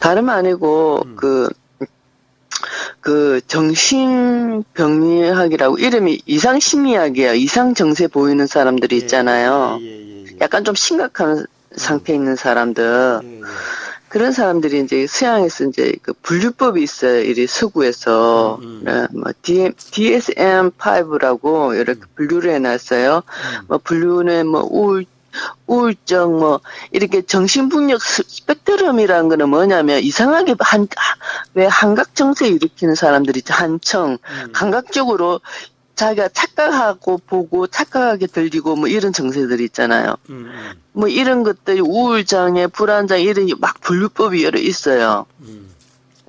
다름 아니고, 정신병리학이라고 이름이 이상심리학이야. 이상정세 보이는 사람들이 있잖아요. 약간 좀 심각한 상태에 있는 사람들. 그런 사람들이 이제 서양에서 이제 그 분류법이 있어요. 이 서구에서. 뭐 DSM-5라고 이렇게 분류를 해놨어요. 뭐 분류는 뭐 우울증, 뭐, 이렇게 정신분석 스펙트럼이라는 거는 뭐냐면, 이상하게 왜 한각정세 일으키는 사람들이 있죠, 한청. 감각적으로 자기가 착각하고 보고 착각하게 들리고 뭐 이런 정세들이 있잖아요. 뭐 이런 것들이 우울장애, 불안장애, 이런 막 분류법이 여러 있어요.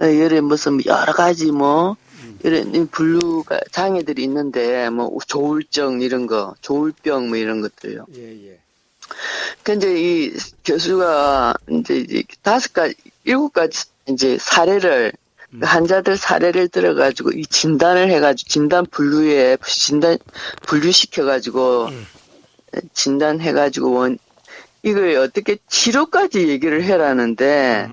여러 무슨 여러 가지 뭐, 이런 분류가, 장애들이 있는데, 뭐, 조울증 이런 거, 조울병 뭐 이런 것들요. 근데 이 교수가 이제 7가지 이제 사례를, 환자들 사례를 들어가지고 이 진단을 해가지고 분류시켜가지고 진단해가지고 이걸 어떻게 치료까지 얘기를 해라는데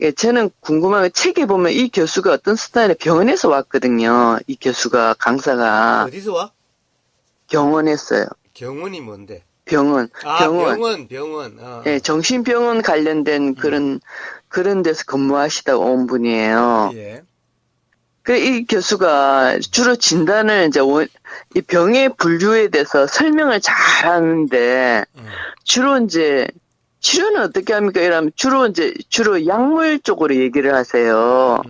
예, 저는 궁금한 게 책에 보면 이 교수가 어떤 스타일의 병원에서 왔거든요. 이 교수가 강사가 어디서 와? 병원했어요. 경원이 뭔데? 병원. 병원. 예, 정신병원 관련된 그런 데서 근무하시다가 온 분이에요. 예. 이 교수가 주로 진단을 이 병의 분류에 대해서 설명을 잘 하는데, 주로 이제, 치료는 어떻게 합니까? 이러면 주로 약물 쪽으로 얘기를 하세요.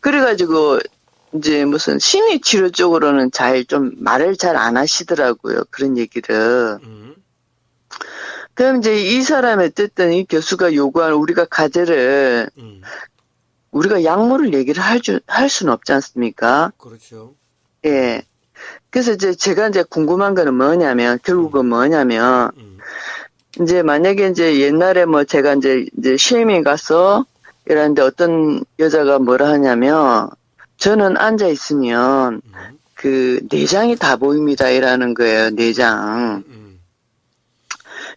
그래가지고, 이제 무슨 심리치료 쪽으로는 말을 잘 안 하시더라고요. 그런 얘기를. 그럼 이제 이 사람이 어쨌든 이 교수가 요구하는 우리가 과제를, 우리가 약물을 얘기를 할 수는 없지 않습니까? 그렇죠. 예. 그래서 이제 제가 이제 궁금한 거는 결국은 이제 만약에 이제 옛날에 뭐 제가 이제 시험에 가서 이러는데 어떤 여자가 뭐라 하냐면, 저는 앉아 있으면 그 내장이 다 보입니다 이라는 거예요. 내장.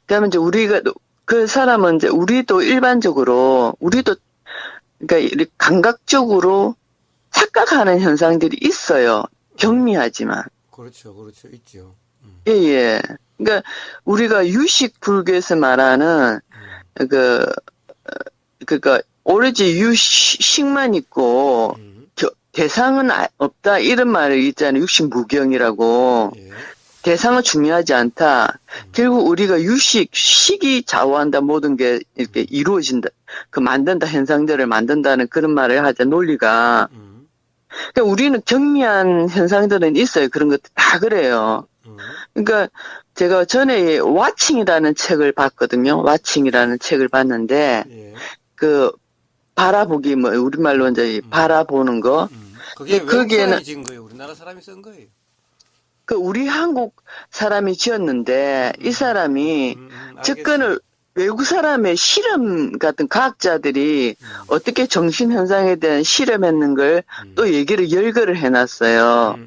그러면 이제 우리가 그 사람은 이제 우리도 그러니까 이렇게 감각적으로 착각하는 현상들이 있어요. 경미하지만. 그렇죠. 있죠. 예. 그러니까 우리가 유식 불교에서 말하는 그러니까 오로지 유식만 있고 대상은 없다 이런 말이 있잖아요. 육식 무경이라고. 예. 대상은 중요하지 않다. 결국 우리가 식이 좌우한다. 모든 게 이렇게 이루어진다. 만든다. 현상들을 만든다는 그런 말을 하자. 논리가. 그러니까 우리는 경미한 현상들은 있어요. 그런 것들 다 그래요. 그러니까 제가 전에 와칭이라는 책을 봤거든요. 와칭이라는 책을 봤는데 바라보기 뭐 우리말로 이제 바라보는 거. 그게 외국 사람이 지은 거예요? 우리나라 사람이 쓴 거예요? 우리 한국 사람이 지었는데 이 사람이 접근을 외국 사람의 실험 같은 과학자들이 어떻게 정신현상에 대한 실험했는 걸 또 얘기를 열거를 해놨어요.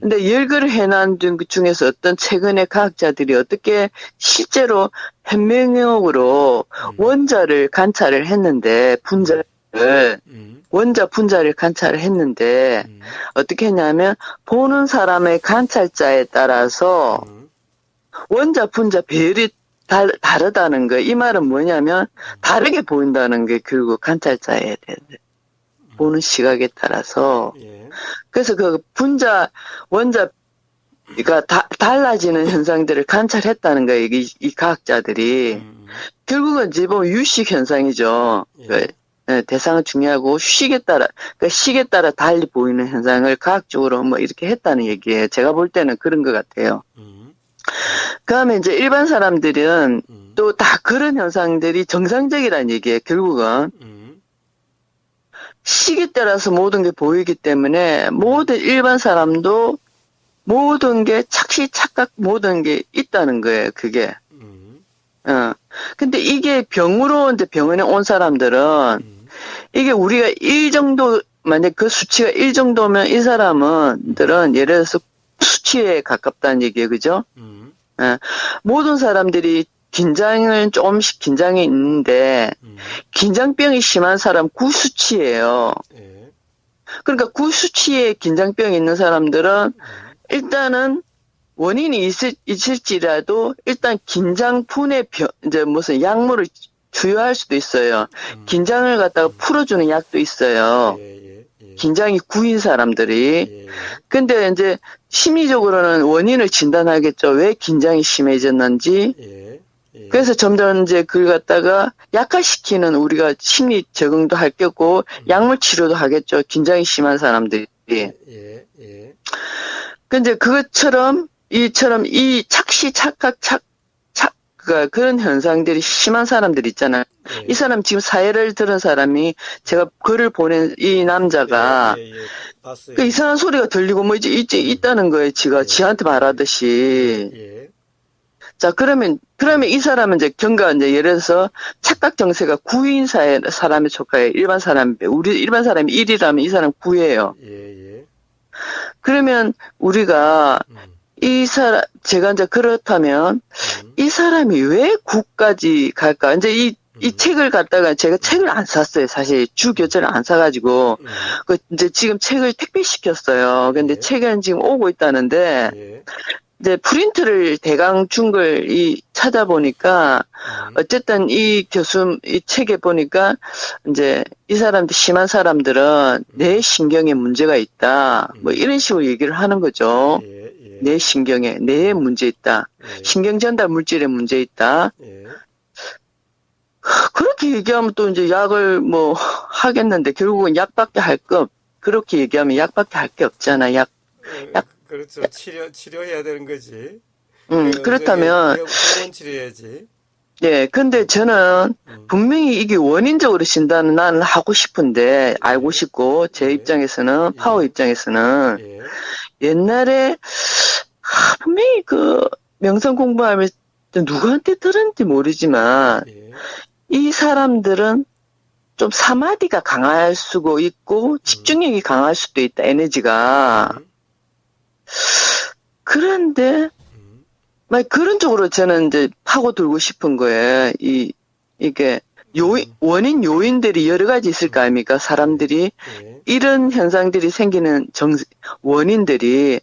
근데 열거를 해놓은 중에서 어떤 최근의 과학자들이 어떻게 실제로 현명력으로 원자를 관찰을 했는데 원자 분자를 관찰을 했는데 어떻게 했냐면 보는 사람의 관찰자에 따라서 원자 분자 배열이 다르다는 거예요. 이 말은 뭐냐면 다르게 보인다는 게 결국 관찰자에 보는 시각에 따라서. 그래서 원자가 달라지는 현상들을 관찰했다는 거예요. 이 과학자들이. 결국은 이제 보면 유식 현상이죠. 대상은 중요하고 식에 따라 달리 보이는 현상을 과학적으로 뭐 이렇게 했다는 얘기예요. 제가 볼 때는 그런 것 같아요. 그다음에 이제 일반 사람들은 또 다 그런 현상들이 정상적이라는 얘기예요. 결국은 식에 따라서 모든 게 보이기 때문에 모든 일반 사람도 모든 게 착각 모든 게 있다는 거예요. 그게. 근데 이게 이제 병원에 온 사람들은 이게 우리가 1 정도, 만약 그 수치가 1 정도면 이 사람들은 예를 들어서 수치에 가깝다는 얘기예요. 그죠? 모든 사람들이 긴장은 조금씩 긴장이 있는데, 긴장병이 심한 사람 구수치예요. 예. 그러니까 구수치에 긴장병이 있는 사람들은 일단은 원인이 있을지라도 일단 긴장 푼의 이제 무슨 약물을 투여할 수도 있어요. 긴장을 갖다가 풀어주는 약도 있어요. 긴장이 구인 사람들이. 근데 이제 심리적으로는 원인을 진단하겠죠. 왜 긴장이 심해졌는지. 그래서 점점 이제 그걸 갖다가 약화시키는 우리가 심리 적응도 할 거고 약물 치료도 하겠죠. 긴장이 심한 사람들이. 근데 그것처럼 이 착시 착각 그런 현상들이 심한 사람들 있잖아요. 이 사람 지금 사회를 들은 사람이 제가 글을 보낸 이 남자가 봤어요. 그 이상한 소리가 들리고 뭐 이제 있다는 거예요. 지한테 말하듯이. 자, 그러면 이 사람은 이제 이제 예를 들어서 착각 정세가 9인 사람에 속해요. 일반 사람이 1이라면 이 사람 9예요. 그러면 우리가 제가 이제 그렇다면 이 사람이 왜 9까지 갈까? 이제 이 책을 갖다가 제가 책을 안 샀어요. 사실 주 교재를 안 사가지고 이제 지금 책을 택배시켰어요. 근데 책은 지금 오고 있다는데 이제 프린트를 대강 준 걸 찾아보니까 어쨌든 이 책에 보니까 이제 이 사람들 심한 사람들은 뇌 신경에 문제가 있다. 뭐 이런 식으로 얘기를 하는 거죠. 뇌 신경에 뇌에 문제 있다. 신경 전달 물질에 문제 있다. 그렇게 얘기하면 또 이제 약을 뭐 하겠는데 결국은 그렇게 얘기하면 약밖에 할 게 없잖아. 약. 그렇죠. 치료해야 되는 거지. 그렇다면 병원 치료해야지. 네, 근데 저는 분명히 이게 원인적으로 진단은 나는 하고 싶은데 알고 싶고 제 입장에서는 파워 입장에서는 옛날에 분명히 그 명성 공부하면서 누구한테 들었는지 모르지만 이 사람들은 좀 사마디가 강할 수도 있고 집중력이 강할 수도 있다. 에너지가. 그런데 막 그런 쪽으로 저는 이제 파고들고 싶은 거예요. 이게 원인 요인들이 여러 가지 있을 거 아닙니까? 사람들이 이런 현상들이 생기는 원인들이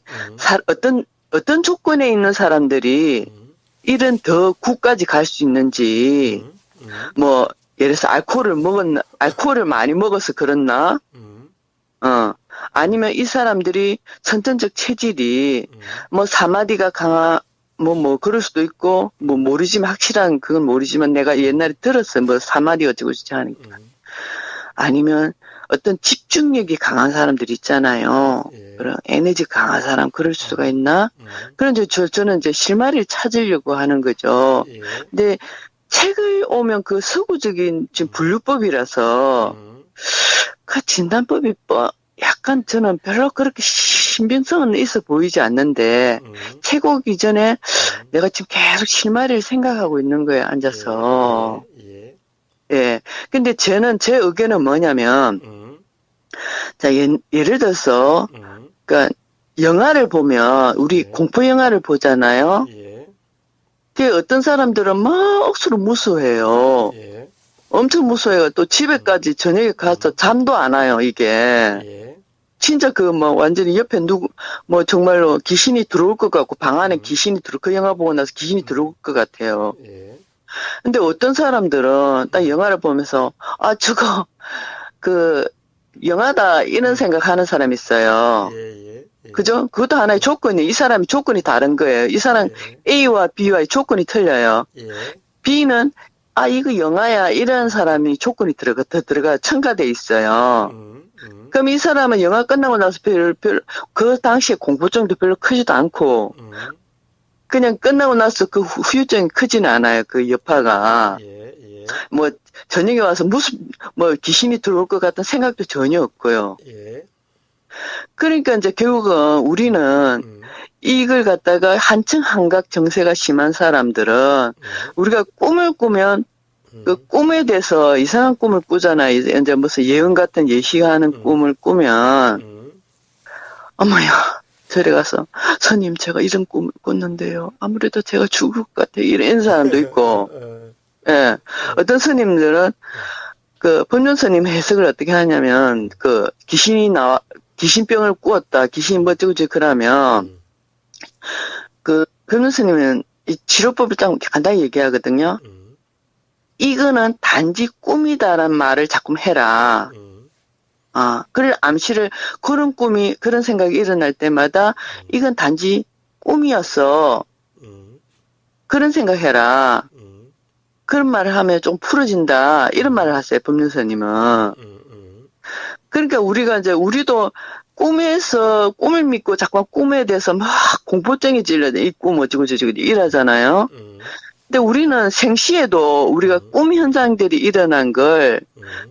어떤 조건에 있는 사람들이 이런 더 구까지 갈 수 있는지 뭐 예를 들어서 알코올을 많이 먹어서 그렇나? 아니면 이 사람들이 선천적 체질이 뭐 사마디가 뭐 그럴 수도 있고 뭐 모르지만 확실한 그건 모르지만 내가 옛날에 들었어요. 뭐 사마디 어쩌고 저쩌고 하니까. 아니면 어떤 집중력이 강한 사람들 있잖아요. 그런 에너지 강한 사람 그럴 수가 있나? 그런데 저는 이제 실마리를 찾으려고 하는 거죠. 근데 책을 오면 그 서구적인 지금 분류법이라서 그 진단법이 약간 저는 별로 그렇게 신빙성은 있어 보이지 않는데 책 오기 전에 내가 지금 계속 실마리를 생각하고 있는 거예요. 앉아서. 예. 근데 저는 제 의견은 뭐냐면 자, 예를 들어서 그러니까 영화를 보면 우리 공포 영화를 보잖아요. 그 어떤 사람들은 막 억수로 무서워해요. 엄청 무서워요. 또 집에까지 저녁에 가서 잠도 안 와요, 이게. 진짜 완전히 옆에 뭐 정말로 귀신이 들어올 것 같고, 방 안에 그 영화 보고 나서 귀신이 들어올 것 같아요. 근데 어떤 사람들은 딱 영화를 보면서, 영화다, 이런 생각하는 사람이 있어요. 그죠? 그것도 하나의 조건이, 이 사람이 조건이 다른 거예요. 이 사람 A와 B와의 조건이 틀려요. B는, 이거 영화야. 이런 사람이 조건이 첨가돼 있어요. 그럼 이 사람은 영화 끝나고 나서 그 당시에 공포증도 별로 크지도 않고, 그냥 끝나고 나서 그 후유증이 크지는 않아요. 그 여파가. 뭐, 저녁에 와서 귀신이 들어올 것 같은 생각도 전혀 없고요. 그러니까 이제 결국은 우리는 이걸 갖다가 한층 한각 정세가 심한 사람들은 우리가 꿈을 꾸면 그 꿈에 대해서 이상한 꿈을 꾸잖아요. 이제 무슨 예언 같은 예시하는 꿈을 꾸면 어머야 절에 가서 스님 제가 이런 꿈을 꿨는데요. 아무래도 제가 죽을 것 같아요. 이런 사람도 있고, 예. 어떤 스님들은 그 법륜 스님 해석을 어떻게 하냐면 그 귀신병을 꾸었다. 귀신이 뭐지고 그러면 그 법륜 스님은 이 치료법을 좀 간단히 얘기하거든요. 이거는 단지 꿈이다라는 말을 자꾸 해라. 그럴 암시를, 그런 꿈이, 그런 생각이 일어날 때마다, 이건 단지 꿈이었어. 그런 생각해라. 그런 말을 하면 좀 풀어진다. 이런 말을 하세요, 법륜스님은. 그러니까 우리도 꿈에서, 꿈을 믿고 자꾸 꿈에 대해서 막 공포증이 찔러야 돼. 이 꿈 어쩌고 저쩌고 이러잖아요. 근데 우리는 생시에도 우리가 꿈 현상들이 일어난 걸,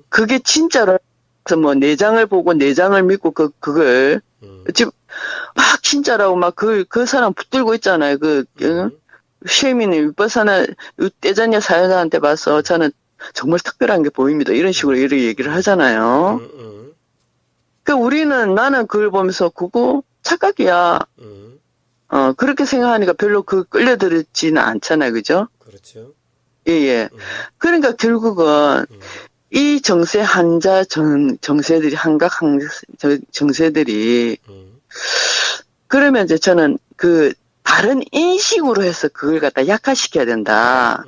그게 진짜로 뭐 내장을 보고 내장을 믿고 그걸 지금 막 진짜라고 막 그 사람 붙들고 있잖아요. 쉐이미는 윗바사나 떼자녀 사연자한테 봐서 저는 정말 특별한 게 보입니다. 이런 식으로 이렇게 얘기를 하잖아요. 나는 그걸 보면서 그거 착각이야. 그렇게 생각하니까 별로 끌려들지는 않잖아요. 그죠? 그렇죠. 예. 그러니까 결국은 이 정세 한자 정세들이 정세들이 그러면 이제 저는 바른 인식으로 해서 그걸 갖다 약화시켜야 된다.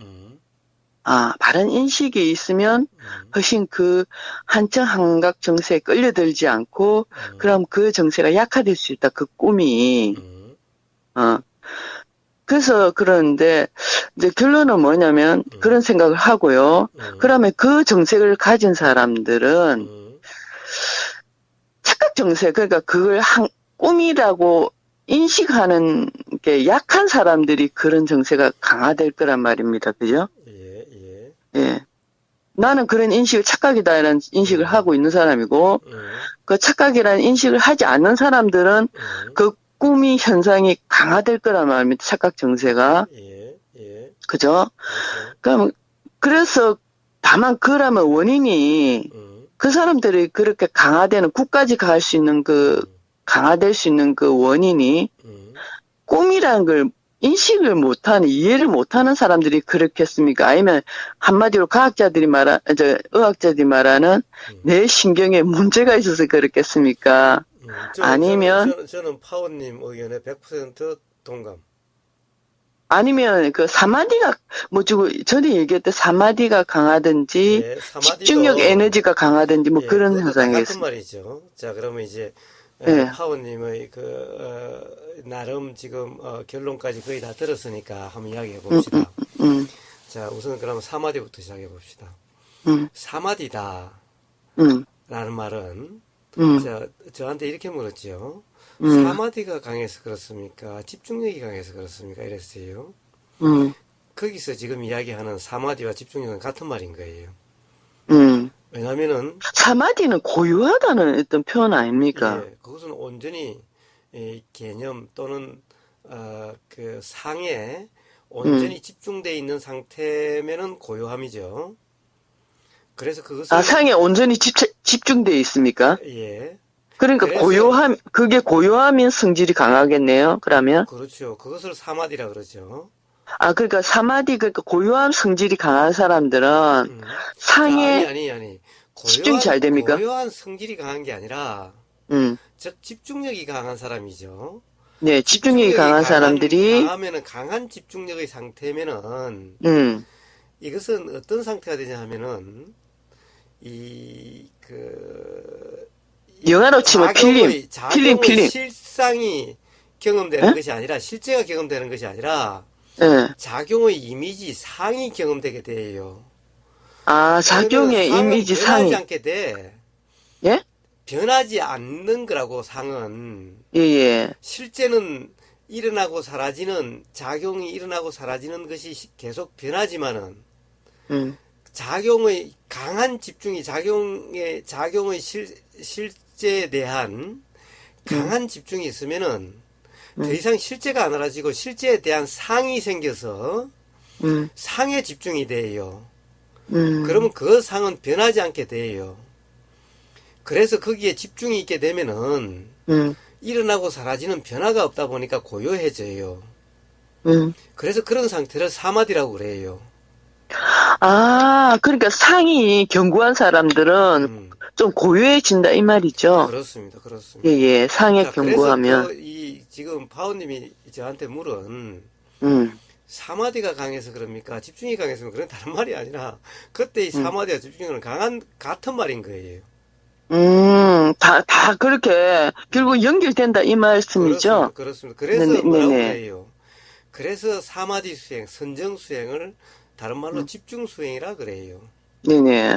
바른 인식이 있으면 훨씬 한청 한각 정세에 끌려들지 않고 그럼 그 정세가 약화될 수 있다. 그 꿈이. 그래서 그러는데 이제 결론은 뭐냐면 그런 생각을 하고요. 그러면 그 정색을 가진 사람들은 착각 정색, 그러니까 그걸 꿈이라고 인식하는 게 약한 사람들이 그런 정세가 강화될 거란 말입니다. 그죠? 예. 나는 그런 인식을 착각이다라는 인식을 하고 있는 사람이고 그 착각이라는 인식을 하지 않는 사람들은 그 꿈이 현상이 강화될 거란 말입니다. 착각 정세가. 그죠? 그래서 다만 그러면 원인이 그 사람들이 그렇게 꿈까지 갈 수 있는 강화될 수 있는 그 원인이 꿈이라는 걸 이해를 못하는 사람들이 그렇겠습니까? 아니면 한마디로 의학자들이 말하는 내 신경에 문제가 있어서 그렇겠습니까? 아니면 저는 파워님 의견에 100% 동감. 아니면 사마디가 전에 얘기했던 사마디가 강하든지 집중력 에너지가 강하든지 그런 현상이 같은 말이죠. 자, 그러면 이제 파워님의 나름 지금 결론까지 거의 다 들었으니까 한번 이야기해 봅시다. 자, 우선 그러면 사마디부터 시작해 봅시다. 사마디다 라는 말은 저한테 이렇게 물었죠. 사마디가 강해서 그렇습니까? 집중력이 강해서 그렇습니까? 이랬어요. 거기서 지금 이야기하는 사마디와 집중력은 같은 말인 거예요. 왜냐면은 사마디는 고요하다는 어떤 표현 아닙니까? 예, 그것은 온전히 개념 또는 상에 온전히 집중되어 있는 상태면은 고요함이죠. 그래서 그것을 상에 온전히 집중되어 있습니까? 예. 그러니까 그게 고요함인 성질이 강하겠네요. 그러면 그렇죠. 그것을 사마디라 그러죠. 그러니까 그러니까 고요함 성질이 강한 사람들은 상에 아니. 집중이 잘 됩니까? 고요한 성질이 강한 게 아니라 즉 집중력이 강한 사람이죠. 네, 집중력이 강한 사람들이 강하면은 강한 집중력의 상태면은 이것은 어떤 상태가 되냐 하면은 영화로 치면 필름 실상이 경험되는 것이 아니라 실제가 경험되는 것이 아니라 작용의 이미지 상이 경험되게 돼요. 작용의 이미지 상이 변하지 않게 돼. 예? 변하지 않는 거라고 상은. 예. 실제는 일어나고 사라지는 작용이 일어나고 사라지는 것이 계속 변하지만은 작용의 강한 집중이 작용의 실제에 대한 강한 집중이 있으면은 더 이상 실제가 안 알아지고 실제에 대한 상이 생겨서 상에 집중이 돼요. 그러면 그 상은 변하지 않게 돼요. 그래서 거기에 집중이 있게 되면은 일어나고 사라지는 변화가 없다 보니까 고요해져요. 그래서 그런 상태를 사마디라고 그래요. 아, 그러니까 상이 견고한 사람들은 좀 고요해진다 이 말이죠. 그렇습니다. 그렇습니다. 예, 예. 상에 자, 견고하면. 그래서 지금 파우님이 저한테 물은 사마디가 강해서 그럽니까? 집중이 강해서 그런 다른 말이 아니라 그때 이 사마디와 집중력은 같은 말인 거예요. 다 그렇게 결국 연결된다 이 말씀이죠. 그렇습니다. 그래서 뭐라고 그래요? 그래서 사마디 수행, 선정 수행을 다른 말로 집중 수행이라 그래요. 네네.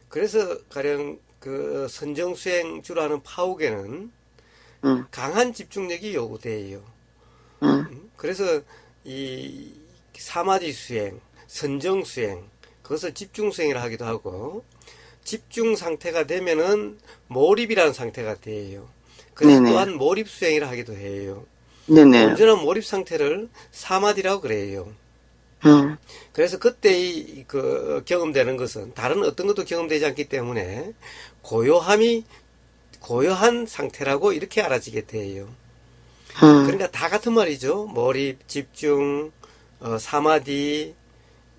그래서 가령 그 선정 수행 주로 하는 파옥에는 강한 집중력이 요구돼요. 그래서 이 사마디 수행, 선정 수행, 그것을 집중 수행이라 하기도 하고, 집중 상태가 되면은 몰입이라는 상태가 돼요. 그래서 네네. 또한 몰입 수행이라 하기도 해요. 네네. 온전한 몰입 상태를 사마디라고 그래요. 그래서 그때 그 경험되는 것은 다른 어떤 것도 경험되지 않기 때문에 고요한 상태라고 이렇게 알아지게 돼요. 그러니까 다 같은 말이죠. 몰입, 집중, 사마디,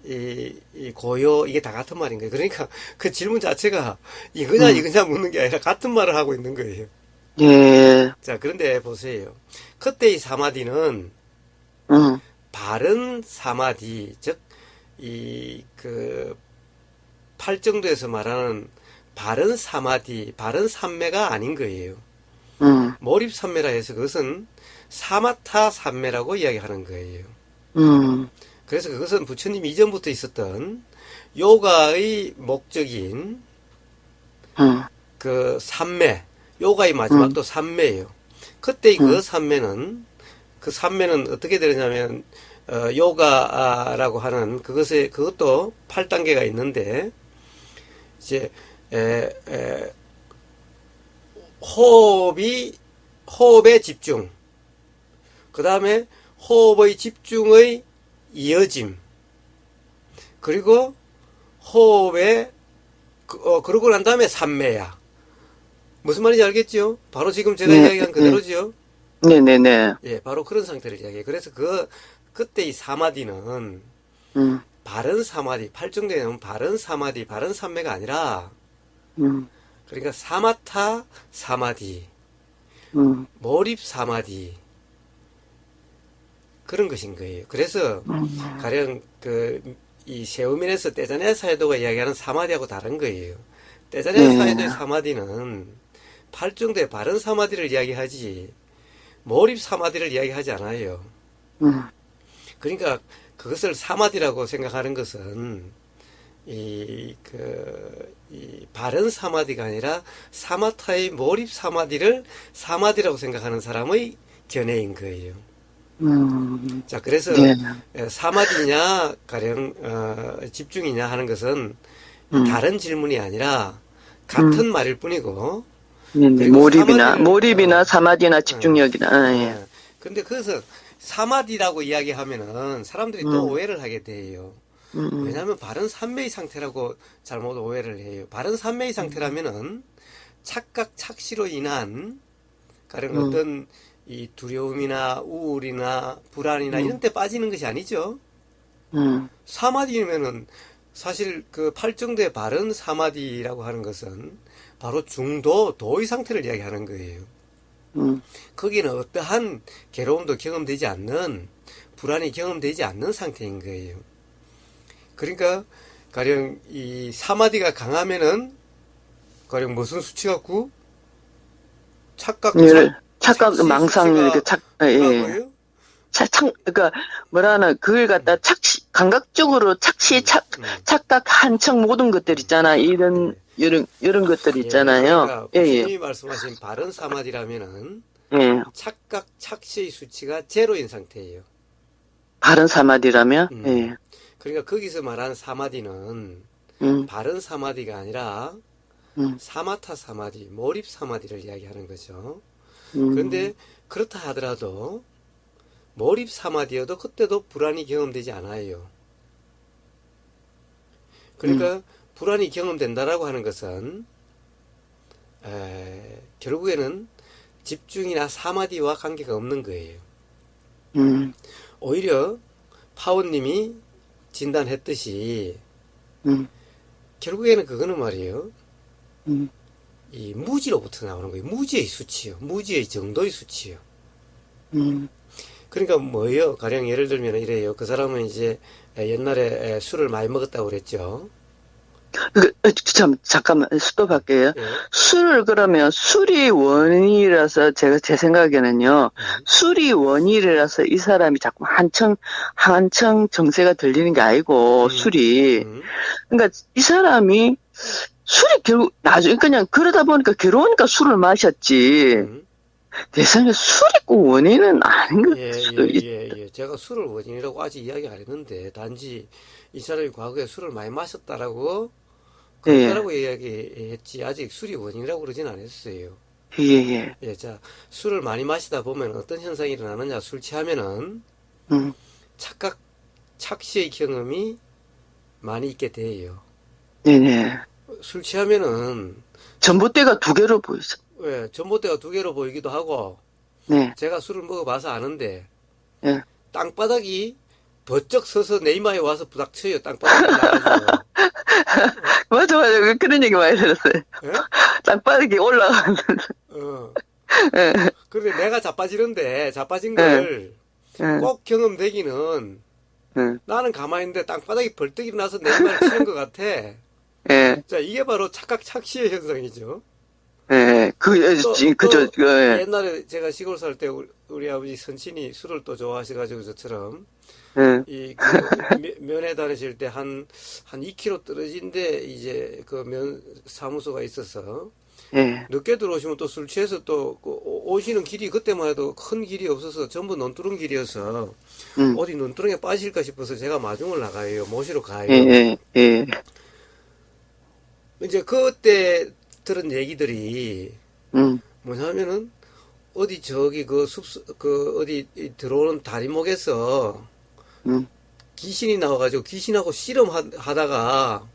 이 고요, 이게 다 같은 말인 거예요. 그러니까 그 질문 자체가 이거냐 묻는 게 아니라 같은 말을 하고 있는 거예요. 예. 자, 그런데 보세요. 그때 이 사마디는 바른 사마디, 즉, 팔정도에서 말하는 바른 사마디, 바른 삼매가 아닌 거예요. 몰입 삼매라 해서 그것은 사마타 삼매라고 이야기하는 거예요. 그래서 그것은 부처님 이전부터 있었던 요가의 목적인 그 삼매, 요가의 마지막도 삼매예요. 그때 그 삼매는 어떻게 되느냐면 요가라고 하는 그것도 8단계가 있는데 이제 호흡의 집중, 그 다음에 호흡의 집중의 이어짐, 그리고 호흡의 그러고 난 다음에 삼매야. 무슨 말인지 알겠죠? 바로 지금 제가 이야기한 그대로죠. 네네네. 예, 바로 그런 상태를 이야기해요. 그래서 그때 이 사마디는 바른 사마디, 팔정도에는 바른 사마디, 바른 삼매가 아니라 그러니까 사마타 사마디, 몰입 사마디, 그런 것인 거예요. 그래서 가령 이 세우민에서 떼자네 사이도가 이야기하는 사마디하고 다른 거예요. 떼자네 사이도의 사마디는 팔정도의 바른 사마디를 이야기하지 몰입 사마디를 이야기하지 않아요. 그러니까 그것을 사마디라고 생각하는 것은 이 바른 사마디가 아니라 사마타의 몰입 사마디를 사마디라고 생각하는 사람의 견해인 거예요. 자, 그래서 사마디냐 가령 집중이냐 하는 것은 다른 질문이 아니라 같은 말일 뿐이고, 몰입이나 사마디나 집중력이나. 예. 근데 그것은 사마디라고 이야기하면은 사람들이 또 오해를 하게 돼요. 왜냐하면 바른 삼매의 상태라고 잘못 오해를 해요. 바른 삼매의 상태라면은 착각, 착시로 인한 가령 어떤 이 두려움이나 우울이나 불안이나 이런 데 빠지는 것이 아니죠. 사마디면은 사실 그 팔정도의 바른 사마디라고 하는 것은 바로 도의 상태를 이야기하는 거예요. 거기는 어떠한 괴로움도 경험되지 않는, 불안이 경험되지 않는 상태인 거예요. 그러니까 가령 이 사마디가 강하면은 가령 무슨 수치 갖고 착각, 망상 이렇게 거예요? 그러니까 그걸 갖다 감각적으로 착각 한척 모든 것들 있잖아. 이런 것들 있잖아요. 그러니까 부처님이 말씀하신 바른 사마디라면은 착각, 착시의 수치가 제로인 상태예요. 바른 사마디라면? 예. 그러니까 거기서 말하는 사마디는 바른 사마디가 아니라 사마타 사마디, 몰입 사마디를 이야기하는 거죠. 그런데 그렇다 하더라도 몰입 사마디여도 그때도 불안이 경험되지 않아요. 그러니까 불안이 경험된다라고 하는 것은 결국에는 집중이나 사마디와 관계가 없는 거예요. 음, 오히려 파원님이 진단했듯이 결국에는 그거는 말이에요. 음, 이 무지로부터 나오는 거예요. 무지의 수치요. 무지의 정도의 수치요. 그러니까 뭐예요? 가령 예를 들면 이래요. 그 사람은 이제 옛날에 술을 많이 먹었다고 그랬죠. 잠깐만, 스톱할게요. 예. 술을 그러면 술이 원인이라서 제 생각에는요, 술이 원인이라서 이 사람이 자꾸 한청 정세가 들리는 게 아니고, 술이. 그러니까 이 사람이 술이 결국, 나중에 그냥 그러다 보니까 괴로우니까 술을 마셨지. 내 생각에 술이 꼭 원인은 아닌 것 같아요. 예. 제가 술을 원인이라고 아직 이야기 안 했는데, 단지 이 사람이 과거에 술을 많이 마셨다라고, 그렇다라고 이야기했지, 아직 술이 원인이라고 그러진 않았어요. 예, 자, 술을 많이 마시다 보면 어떤 현상이 일어나느냐, 술 취하면은, 착시의 경험이 많이 있게 돼요. 네네. 술 취하면은, 전봇대가 두 개로 보이죠. 예, 전봇대가 두 개로 보이기도 하고, 네. 제가 술을 먹어봐서 아는데, 예. 땅바닥이 버쩍 서서 내 이마에 와서 부닥쳐요. 땅바닥이 나가지고. 맞아. 그런 얘기 많이 들었어요. 예? 땅바닥이 올라가는. 예. 그런데 내가 자빠진 걸 예. 꼭 경험되기는 예. 나는 가만히 있는데 땅바닥이 벌떡 일어나서 내 이마를 치는 것 같아. 예. 자, 이게 바로 착시의 현상이죠. 예. 그죠. 예. 옛날에 제가 시골 살 때 우리 아버지 선친이 술을 또 좋아하셔가지고 저처럼 예. 면회 다니실 때 한 2km 떨어진데 이제 그 면 사무소가 있어서 예. 늦게 들어오시면 또 술 취해서 또 오시는 길이 그때만 해도 큰 길이 없어서 전부 논두렁 길이어서 어디 논두렁에 빠질까 싶어서 제가 마중을 나가요. 모시러 가요. 예. 이제 그때 들은 얘기들이 뭐냐면은 어디 저기 어디 들어오는 다리목에서 귀신이 나와가지고 귀신하고 씨름하다가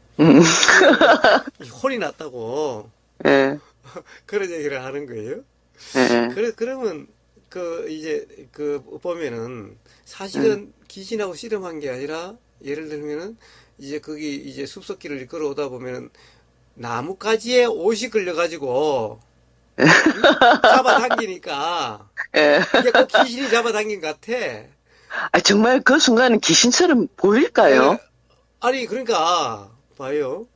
혼이 났다고. 예. 그런 얘기를 하는 거예요. 예. 그러면 이제 보면은 사실은 귀신하고 씨름한 게 아니라 예를 들면은 이제 거기 이제 숲속길을 걸어오다 보면은 나뭇가지에 옷이 걸려가지고 잡아당기니까 이게 꼭 귀신이 잡아당긴 것 같아. 아, 정말 그 순간은 귀신처럼 보일까요? 네. 아니 그러니까 봐요.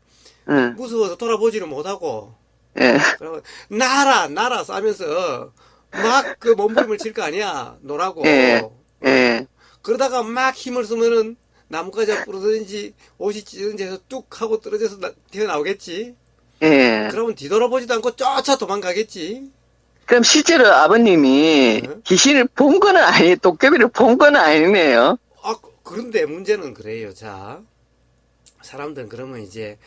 응. 무서워서 돌아보지를 못하고 예. 그러면 나라 싸면서 막 그 몸부림을 칠 거 아니야. 노라고. 예. 그러다가 막 힘을 쓰면은 나뭇가지가 부러지든지 옷이 찢어지든지 해서 뚝 하고 떨어져서 튀어나오겠지. 예. 그러면 뒤돌아보지도 않고 쫓아 도망가겠지. 그럼 실제로 아버님이 귀신을 본 거는 도깨비를 본 거는 아니네요. 그런데 문제는 그래요. 자, 사람들은 그러면 이제,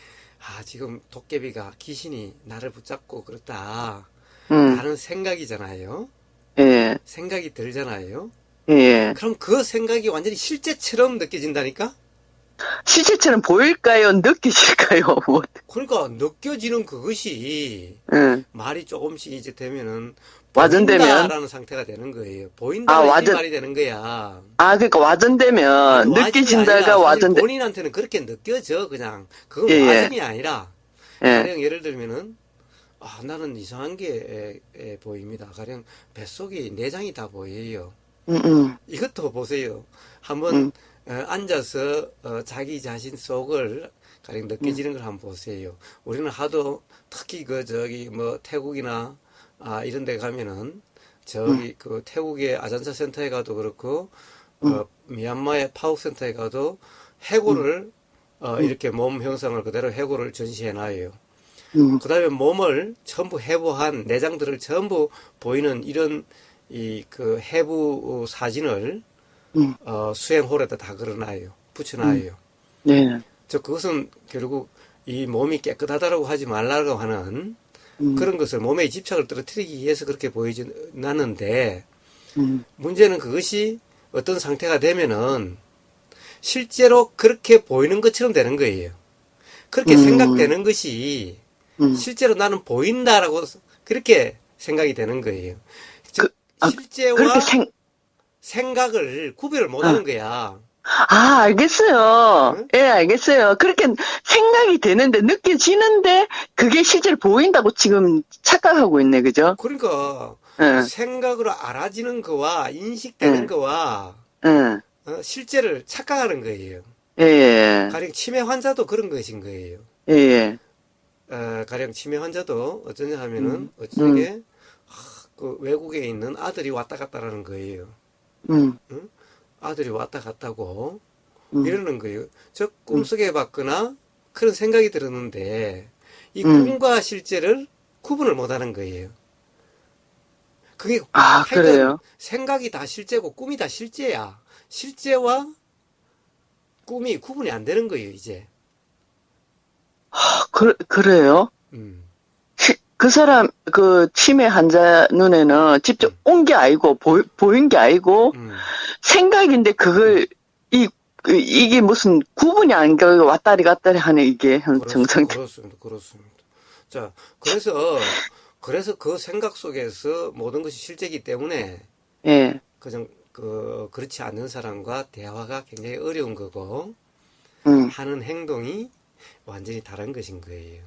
지금 도깨비가 귀신이 나를 붙잡고 그렇다. 라는 생각이잖아요. 예. 생각이 들잖아요. 예. 그럼 그 생각이 완전히 실제처럼 느껴진다니까? 실제처럼 보일까요? 느끼실까요? 뭐. 그러니까 느껴지는 그것이 말이 조금씩 이제 되면은 보인다라는 상태가 되는 거예요. 보인다는 말이 되는 거야. 그러니까 와전되면 느껴진다가 와전돼. 본인한테는 그렇게 느껴져 그냥. 그건 와전이 아니라 가령 예를 들면은 나는 이상한 게 보입니다. 가령 뱃속이 내장이 다 보여요. 이것도 보세요. 한번 앉아서 자기 자신 속을 가령 느껴지는 걸 한번 보세요. 우리는 하도 특히 태국이나 이런 데 가면은 그 태국의 아잔사 센터에 가도 그렇고 미얀마의 파욱 센터에 가도 해골을 이렇게 몸 형상을 그대로 해골을 전시해 놔요. 그 다음에 몸을 전부 해부한 내장들을 전부 보이는 이런 그 해부 사진을 수행홀에다 다 걸어놔요. 붙여놔요. 네. 그것은 결국 이 몸이 깨끗하다라고 하지 말라고 하는 그런 것을 몸에 집착을 떨어뜨리기 위해서 그렇게 보여놨는데 문제는 그것이 어떤 상태가 되면은 실제로 그렇게 보이는 것처럼 되는 거예요. 그렇게 생각되는 것이 실제로 나는 보인다라고 그렇게 생각이 되는 거예요. 그, 즉, 실제와 그렇게 생각을 구별을 못 하는 거야. 알겠어요. 응? 예, 알겠어요. 그렇게 생각이 되는데, 느껴지는데, 그게 실제로 보인다고 지금 착각하고 있네, 그죠? 그러니까, 응, 생각으로 알아지는 거와 인식되는 응, 거와 응, 실제를 착각하는 거예요. 예, 예, 가령 치매 환자도 그런 것인 거예요. 예, 예. 가령 치매 환자도 어쩌냐 하면은, 음, 음, 어쩌게, 그 외국에 있는 아들이 왔다 갔다라는 거예요. 음, 응? 아들이 왔다 갔다고 음, 이러는 거예요. 저 꿈속에 봤거나 그런 생각이 들었는데 이 음. 꿈과 실제를 구분을 못 하는 거예요. 그게 하여튼 그래요? 생각이 다 실제고 꿈이 다 실제야. 실제와 꿈이 구분이 안 되는 거예요, 이제. 그래요? 음, 그 사람, 그 치매 환자 눈에는 직접 음, 온 게 아니고, 보인 게 아니고, 음, 생각인데 음. 그걸, 이게 무슨 구분이 안 가고 왔다리 갔다리 하는 이게 정상적. 그렇습니다. 그렇습니다. 자, 그래서 그 생각 속에서 모든 것이 실제이기 때문에 예, 그렇지 않는 사람과 대화가 굉장히 어려운 거고, 음. 하는 행동이 완전히 다른 것인 거예요.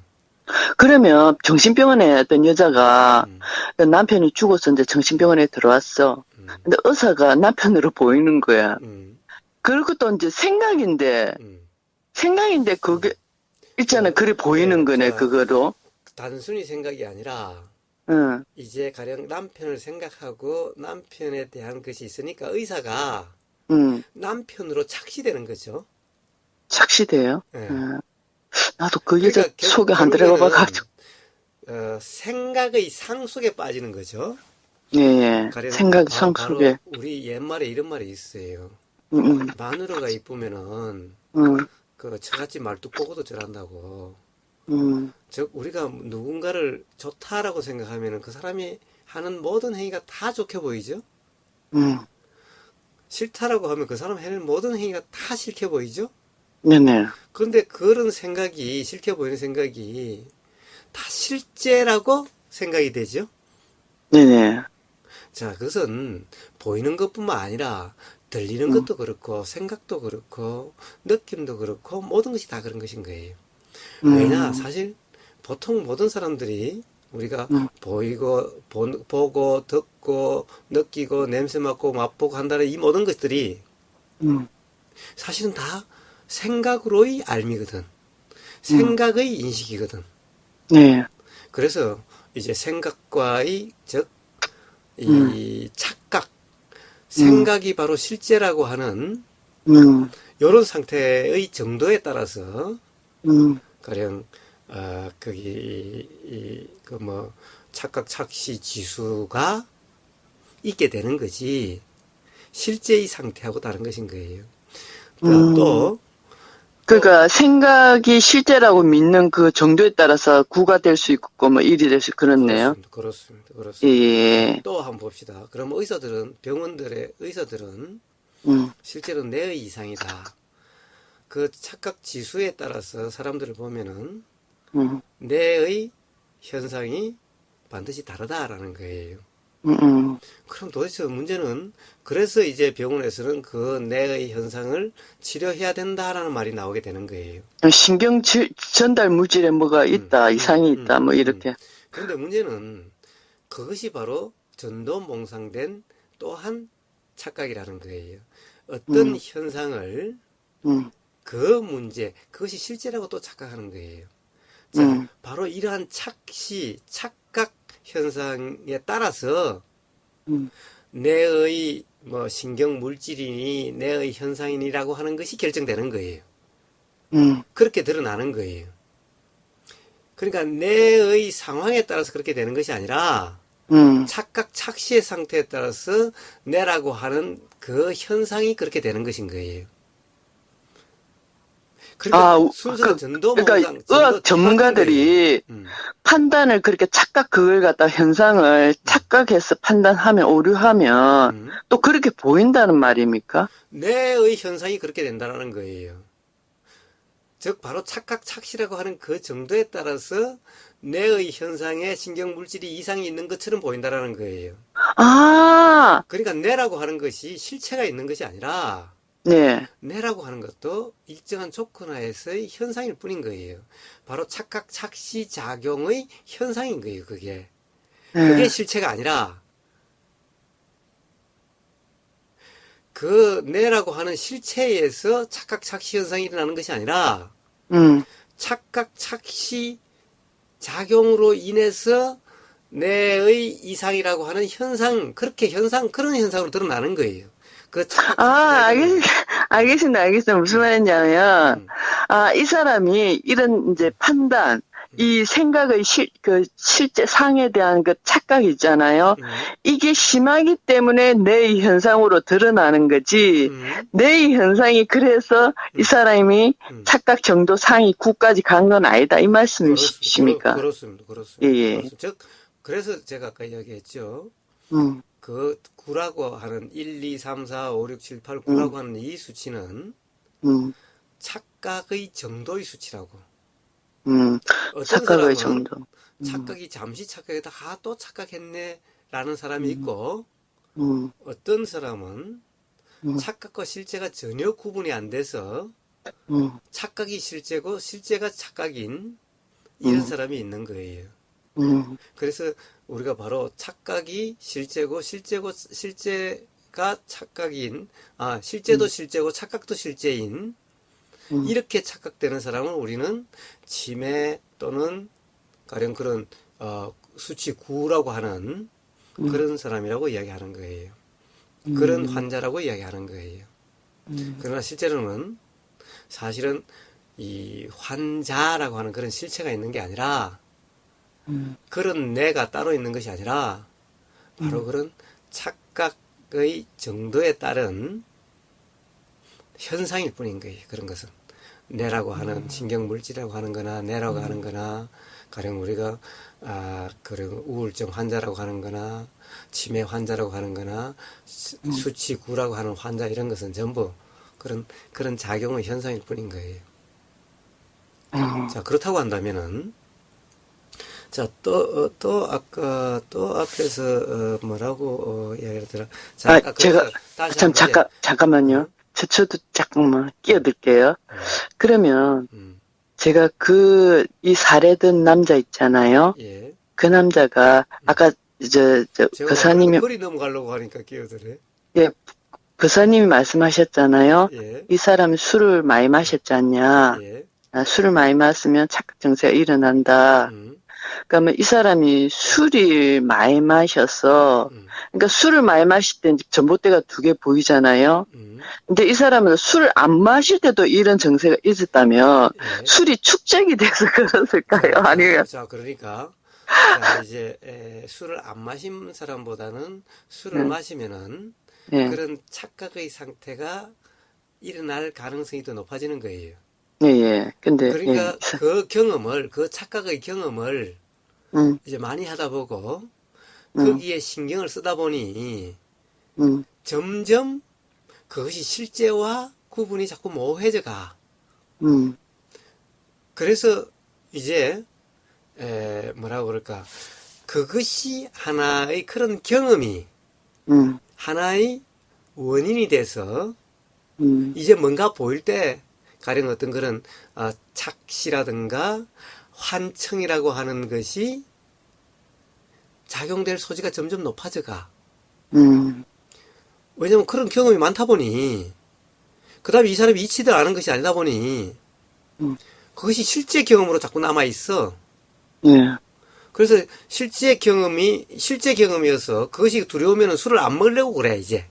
그러면 정신병원에 어떤 여자가 음, 남편이 죽어서 이제 정신병원에 들어왔어. 음, 근데 의사가 남편으로 보이는 거야. 음, 그리고 또 이제 음, 생각인데 음. 그게 있잖아. 자, 그래 보이는 거네, 자, 그거로. 단순히 생각이 아니라, 응, 이제 가령 남편을 생각하고 남편에 대한 것이 있으니까 의사가 응, 남편으로 착시되는 거죠. 착시돼요. 예. 응. 나도 그 여자 그러니까 속에 안 들어가 결국에는 봐가지고. 생각의 상 속에 빠지는 거죠. 예, 예. 가령 생각이 상 바로 속에. 우리 옛말에 이런 말이 있어요. 응, 응, 마누라가 이쁘면은 응, 그 처갓집 말뚝 보고도 절한다고. 응, 즉 우리가 누군가를 좋다라고 생각하면은 그 사람이 하는 모든 행위가 다 좋게 보이죠. 응. 싫다라고 하면 그 사람 하는 모든 행위가 다 싫게 보이죠. 네네. 그런데 그런 생각이 싫게 보이는 생각이 다 실제라고 생각이 되죠. 네네. 자, 그것은 보이는 것뿐만 아니라 들리는 응, 것도 그렇고 생각도 그렇고 느낌도 그렇고 모든 것이 다 그런 것인 거예요. 왜냐, 응, 사실 보통 모든 사람들이 우리가 응, 보고 듣고 느끼고 냄새 맡고 맛보고 한다는 이 모든 것들이 응, 사실은 다 생각으로의 알미거든. 응. 생각의 인식이거든. 네. 그래서 이제 생각과의 즉 응, 이 착각, 응, 생각이 바로 실제라고 하는 응, 이런 상태의 정도에 따라서 응, 가령 거기 그 뭐 착각 착시 지수가 있게 되는 거지 실제의 상태하고 다른 것인 거예요. 자, 응. 또 그러니까 생각이 실제라고 믿는 그 정도에 따라서 구가 될 수 있고 뭐 일이 될 수 그렇네요. 그렇습니다. 그렇습니다. 그렇습니다. 자, 예. 또 한번 봅시다. 그럼 의사들은 병원들의 의사들은 음. 실제로 뇌의 이상이다. 그 착각 지수에 따라서 사람들을 보면은 음. 뇌의 현상이 반드시 다르다라는 거예요. 음. 음. 그럼 도대체 문제는 그래서 이제 병원에서는 그 뇌의 현상을 치료해야 된다라는 말이 나오게 되는 거예요. 신경 전달 물질에 뭐가 음, 있다, 음, 이상이 음, 있다, 뭐 음. 이렇게. 그런데 문제는 그것이 바로 전도몽상된 또한 착각이라는 거예요. 어떤 음. 현상을 음. 그 문제, 그것이 실제라고 또 착각하는 거예요. 자, 음. 바로 이러한 착각 현상에 따라서 음. 뇌의 뭐 신경 물질이니 뇌의 현상이니라고 하는 것이 결정되는 거예요. 음. 그렇게 드러나는 거예요. 그러니까 뇌의 상황에 따라서 그렇게 되는 것이 아니라 음. 착각 착시의 상태에 따라서 뇌라고 하는 그 현상이 그렇게 되는 것인 거예요. 그러니까 아, 순수한 그러니까 전도몽상, 전도 의학 뒤바뀐 거예요. 전문가들이 판단을 그렇게 그걸 갖다 현상을 음, 착각해서 판단하면, 오류하면 음. 또 그렇게 보인다는 말입니까? 뇌의 현상이 그렇게 된다는 거예요. 즉 바로 착각 착시라고 하는 그 정도에 따라서 뇌의 현상에 신경물질이 이상이 있는 것처럼 보인다라는 거예요. 아, 그러니까 뇌라고 하는 것이 실체가 있는 것이 아니라 네. 뇌라고 하는 것도 일정한 조건하에서의 현상일 뿐인 거예요. 바로 착각, 착시, 작용의 현상인 거예요, 그게. 그게 네. 실체가 아니라 그 뇌라고 하는 실체에서 착각, 착시 현상이 일어나는 것이 아니라 착각, 착시, 작용으로 인해서 뇌의 이상이라고 하는 현상, 그런 현상으로 드러나는 거예요. 그 착각, 착시, 알겠습니다. 무슨 말이냐면, 이 사람이 이런 이제 판단, 이 생각의 실제 상에 대한 그 착각이 있잖아요. 이게 심하기 때문에 뇌의 현상으로 드러나는 거지, 뇌의 현상이 그래서 이 사람이 착각 정도 상이 9까지 간 건 아니다. 이 말씀이십니까? 그렇습니다. 예, 예. 그렇습니다. 즉, 그래서 제가 아까 이야기했죠. 그 9라고 하는 1, 2, 3, 4, 5, 6, 7, 8, 9라고 하는 이 수치는 착각의 정도의 수치라고. 어떤 착각의 사람은 정도. 착각이 잠시 착각했다, 또 착각했네 라는 사람이 있고, 어떤 사람은 착각과 실제가 전혀 구분이 안 돼서 착각이 실제고 실제가 착각인 이런 사람이 있는 거예요. 그래서 우리가 바로 착각이 실제고 실제가 착각인, 실제도 실제고 착각도 실제인 이렇게 착각되는 사람을 우리는 치매 또는 가령 그런 수치 9라고 하는 그런 사람이라고 이야기하는 거예요. 그런 환자라고 이야기하는 거예요. 그러나 실제로는 사실은 이 환자라고 하는 그런 실체가 있는 게 아니라 그런 뇌가 따로 있는 것이 아니라 바로 그런 착각의 정도에 따른 현상일 뿐인 거예요. 그런 것은 뇌라고 하는 신경물질이라고 하는 거나 뇌라고 하는 거나 가령 우리가 그런 우울증 환자라고 하는 거나 치매 환자라고 하는 거나 수치 9라고 하는 환자 이런 것은 전부 그런 작용의 현상일 뿐인 거예요. 자, 그렇다고 한다면은 자, 또 앞에서 뭐라고 이야기를 들어. 자, 제가 다시 참 잠깐만요. 저도 잠깐만 끼어들게요. 그러면 제가 이 사례된 남자 있잖아요. 예. 그 남자가 아까 거사님이 거리 넘어가려고 하니까 끼어들어. 예, 거사님이 말씀하셨잖아요. 예. 이 사람이 술을 많이 마셨지 않냐. 예. 술을 많이 마시면 착각 증세가 일어난다. 그러면 이 사람이 술이 많이 마셔서, 그러니까 술을 많이 마실 때 전봇대가 2개 보이잖아요. 근데 이 사람은 술을 안 마실 때도 이런 증세가 있었다면, 예. 술이 축적이 돼서 그랬을까요? 아니면? 자, 그러니까, 자, 이제, 술을 안 마신 사람보다는 술을 마시면은, 그런 착각의 상태가 일어날 가능성이 더 높아지는 거예요. 예. 근데. 그러니까 그 착각의 경험을 이제 많이 하다 보고, 거기에 신경을 쓰다 보니, 점점 그것이 실제와 구분이 자꾸 모호해져 가. 그래서 이제, 뭐라고 그럴까. 그것이 하나의 그런 경험이, 하나의 원인이 돼서, 이제 뭔가 보일 때, 가령 어떤 그런 착시라든가 환청이라고 하는 것이 작용될 소지가 점점 높아져 가. 왜냐면 그런 경험이 많다 보니 그 다음에 이 사람이 잊지도 않은 것이 아니다 보니 그것이 실제 경험으로 자꾸 남아있어. 그래서 실제 경험이어서 그것이 두려우면 술을 안 먹으려고 그래 이제.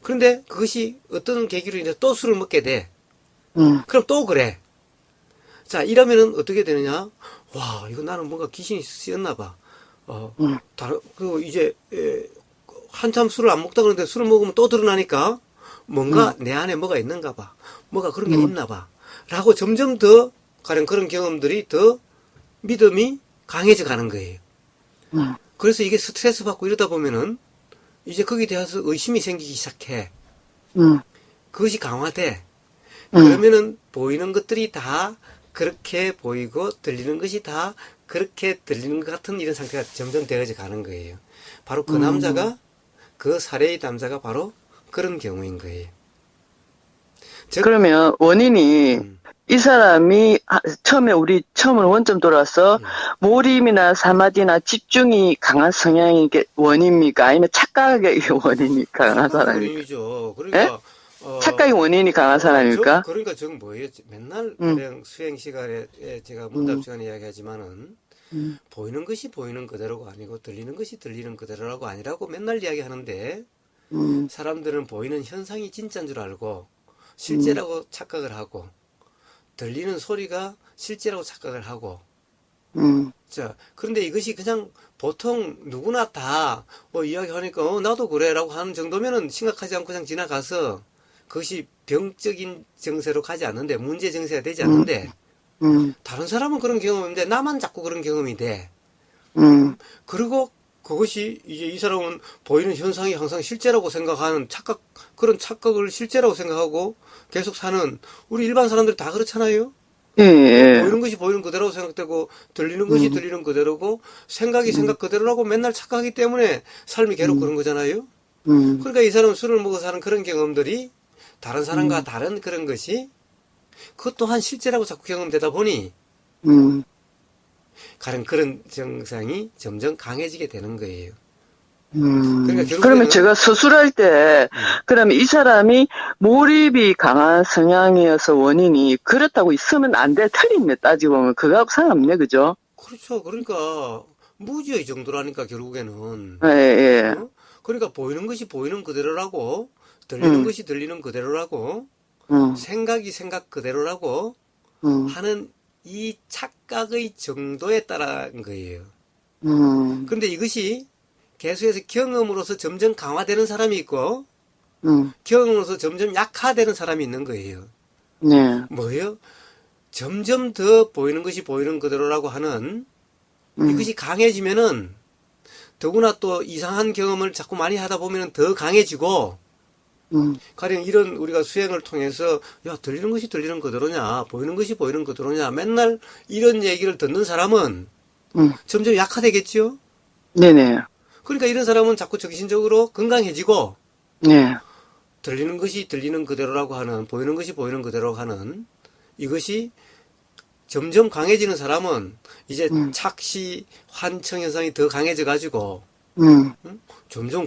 그런데 그것이 어떤 계기로 인해서 또 술을 먹게 돼. 그럼 또 그래. 자, 이러면은 어떻게 되느냐? 와, 이거 나는 뭔가 귀신이 쓰였나 봐. 이제, 한참 술을 안 먹다 그러는데 술을 먹으면 또 드러나니까 뭔가 내 안에 뭐가 있는가 봐. 뭐가 그런 게 있나 봐. 라고 점점 더, 가령 그런 경험들이 더 믿음이 강해져 가는 거예요. 그래서 이게 스트레스 받고 이러다 보면은 이제 거기에 대해서 의심이 생기기 시작해. 그것이 강화돼. 그러면은 보이는 것들이 다 그렇게 보이고 들리는 것이 다 그렇게 들리는 것 같은 이런 상태가 점점 되어져 가는 거예요. 바로 그 남자가 그 사례의 남자가 바로 그런 경우인 거예요. 즉, 그러면 원인이 이 사람이 처음으로 원점 돌아서 몰입이나 사마디나 집중이 강한 성향이 게 원인입니까? 아니면 착각의 원인이 강한 사람입니까? 원인이죠. 그러니까 착각의 원인이 강한 사람입니까? 그러니까 저는 뭐예요? 맨날 그냥 수행 시간에 제가 문답 시간에 이야기하지만은 보이는 것이 보이는 그대로가 아니고 들리는 것이 들리는 그대로라고 아니라고 맨날 이야기하는데 사람들은 보이는 현상이 진짜인 줄 알고 실제라고 착각을 하고 들리는 소리가 실제라고 착각을 하고 자, 그런데 이것이 그냥 보통 누구나 다 뭐 이야기하니까 나도 그래라고 하는 정도면은 심각하지 않고 그냥 지나가서 그것이 병적인 증세로 가지 않는데 문제 증세가 되지 않는데 다른 사람은 그런 경험인데 나만 자꾸 그런 경험이 돼. 그리고 그것이 이제 이 사람은 보이는 현상이 항상 실제라고 생각하는 그런 착각을 실제라고 생각하고 계속 사는 우리 일반 사람들이 다 그렇잖아요. 예. 보이는 것이 보이는 그대로라고 생각되고 들리는 것이 들리는 그대로고 생각이 생각 그대로라고 맨날 착각하기 때문에 삶이 괴롭고 그런 거잖아요. 그러니까 이 사람은 술을 먹어서 하는 그런 경험들이 다른 사람과 다른 그런 것이 그것 또한 실제라고 자꾸 경험되다 보니 가령 그런 증상이 점점 강해지게 되는 거예요. 그러니까 그러면 제가 서술할 때, 그러면 이 사람이 몰입이 강한 성향이어서 원인이 그렇다고 있으면 안 돼. 틀리네, 따지고 보면. 그거하고 상관없네, 그죠? 그렇죠. 그러니까 무지의 정도라니까 결국에는. 예, 예. 그러니까 보이는 것이 보이는 그대로라고 들리는 것이 들리는 그대로라고 생각이 생각 그대로라고 하는 이 착각의 정도에 따른 거예요. 그런데 이것이 계속해서 경험으로서 점점 강화되는 사람이 있고 경험으로서 점점 약화되는 사람이 있는 거예요. 네. 뭐예요? 점점 더 보이는 것이 보이는 그대로라고 하는 이것이 강해지면은 더구나 또 이상한 경험을 자꾸 많이 하다 보면 더 강해지고 가령 이런 우리가 수행을 통해서 야 들리는 것이 들리는 그대로냐 보이는 것이 보이는 그대로냐 맨날 이런 얘기를 듣는 사람은 점점 약화되겠죠. 네네. 그러니까 이런 사람은 자꾸 정신적으로 건강해지고 네. 들리는 것이 들리는 그대로라고 하는 보이는 것이 보이는 그대로 하는 이것이 점점 강해지는 사람은 이제 착시 환청 현상이 더 강해져 가지고 점점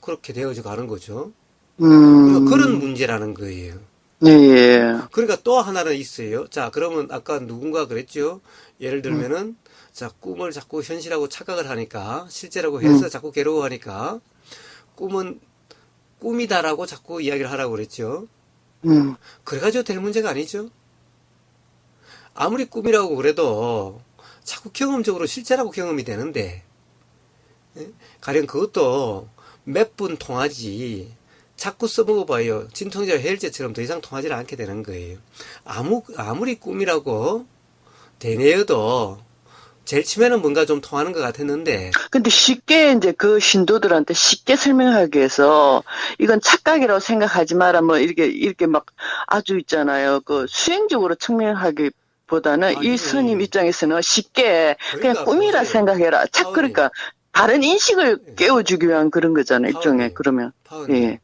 그렇게 되어져 가는 거죠. 그러니까 그런 문제라는 거예요. 예, 예. 그러니까 또 하나는 있어요. 자, 그러면 아까 누군가 그랬죠. 예를 들면은 자, 꿈을 자꾸 현실하고 착각을 하니까 실제라고 해서 자꾸 괴로워하니까 꿈은 꿈이다라고 자꾸 이야기를 하라고 그랬죠. 그래가지고 될 문제가 아니죠. 아무리 꿈이라고 그래도 자꾸 경험적으로 실제라고 경험이 되는데 가령 그것도 몇 분 통하지 자꾸 써먹어봐요. 진통제와 해열제처럼 더 이상 통하지 않게 되는 거예요. 아무리 꿈이라고 되뇌어도 제일 처음에는 뭔가 좀 통하는 것 같았는데. 근데 쉽게 이제 그 신도들한테 쉽게 설명하기 위해서 이건 착각이라고 생각하지 마라 뭐 이렇게 막 아주 있잖아요. 그 수행적으로 측면하기보다는 이 스님 입장에서는 쉽게 그냥 꿈이라 보세요. 생각해라. 그러니까 다른 인식을 깨워주기 위한 그런 거잖아요. 일종의 그러면. 예.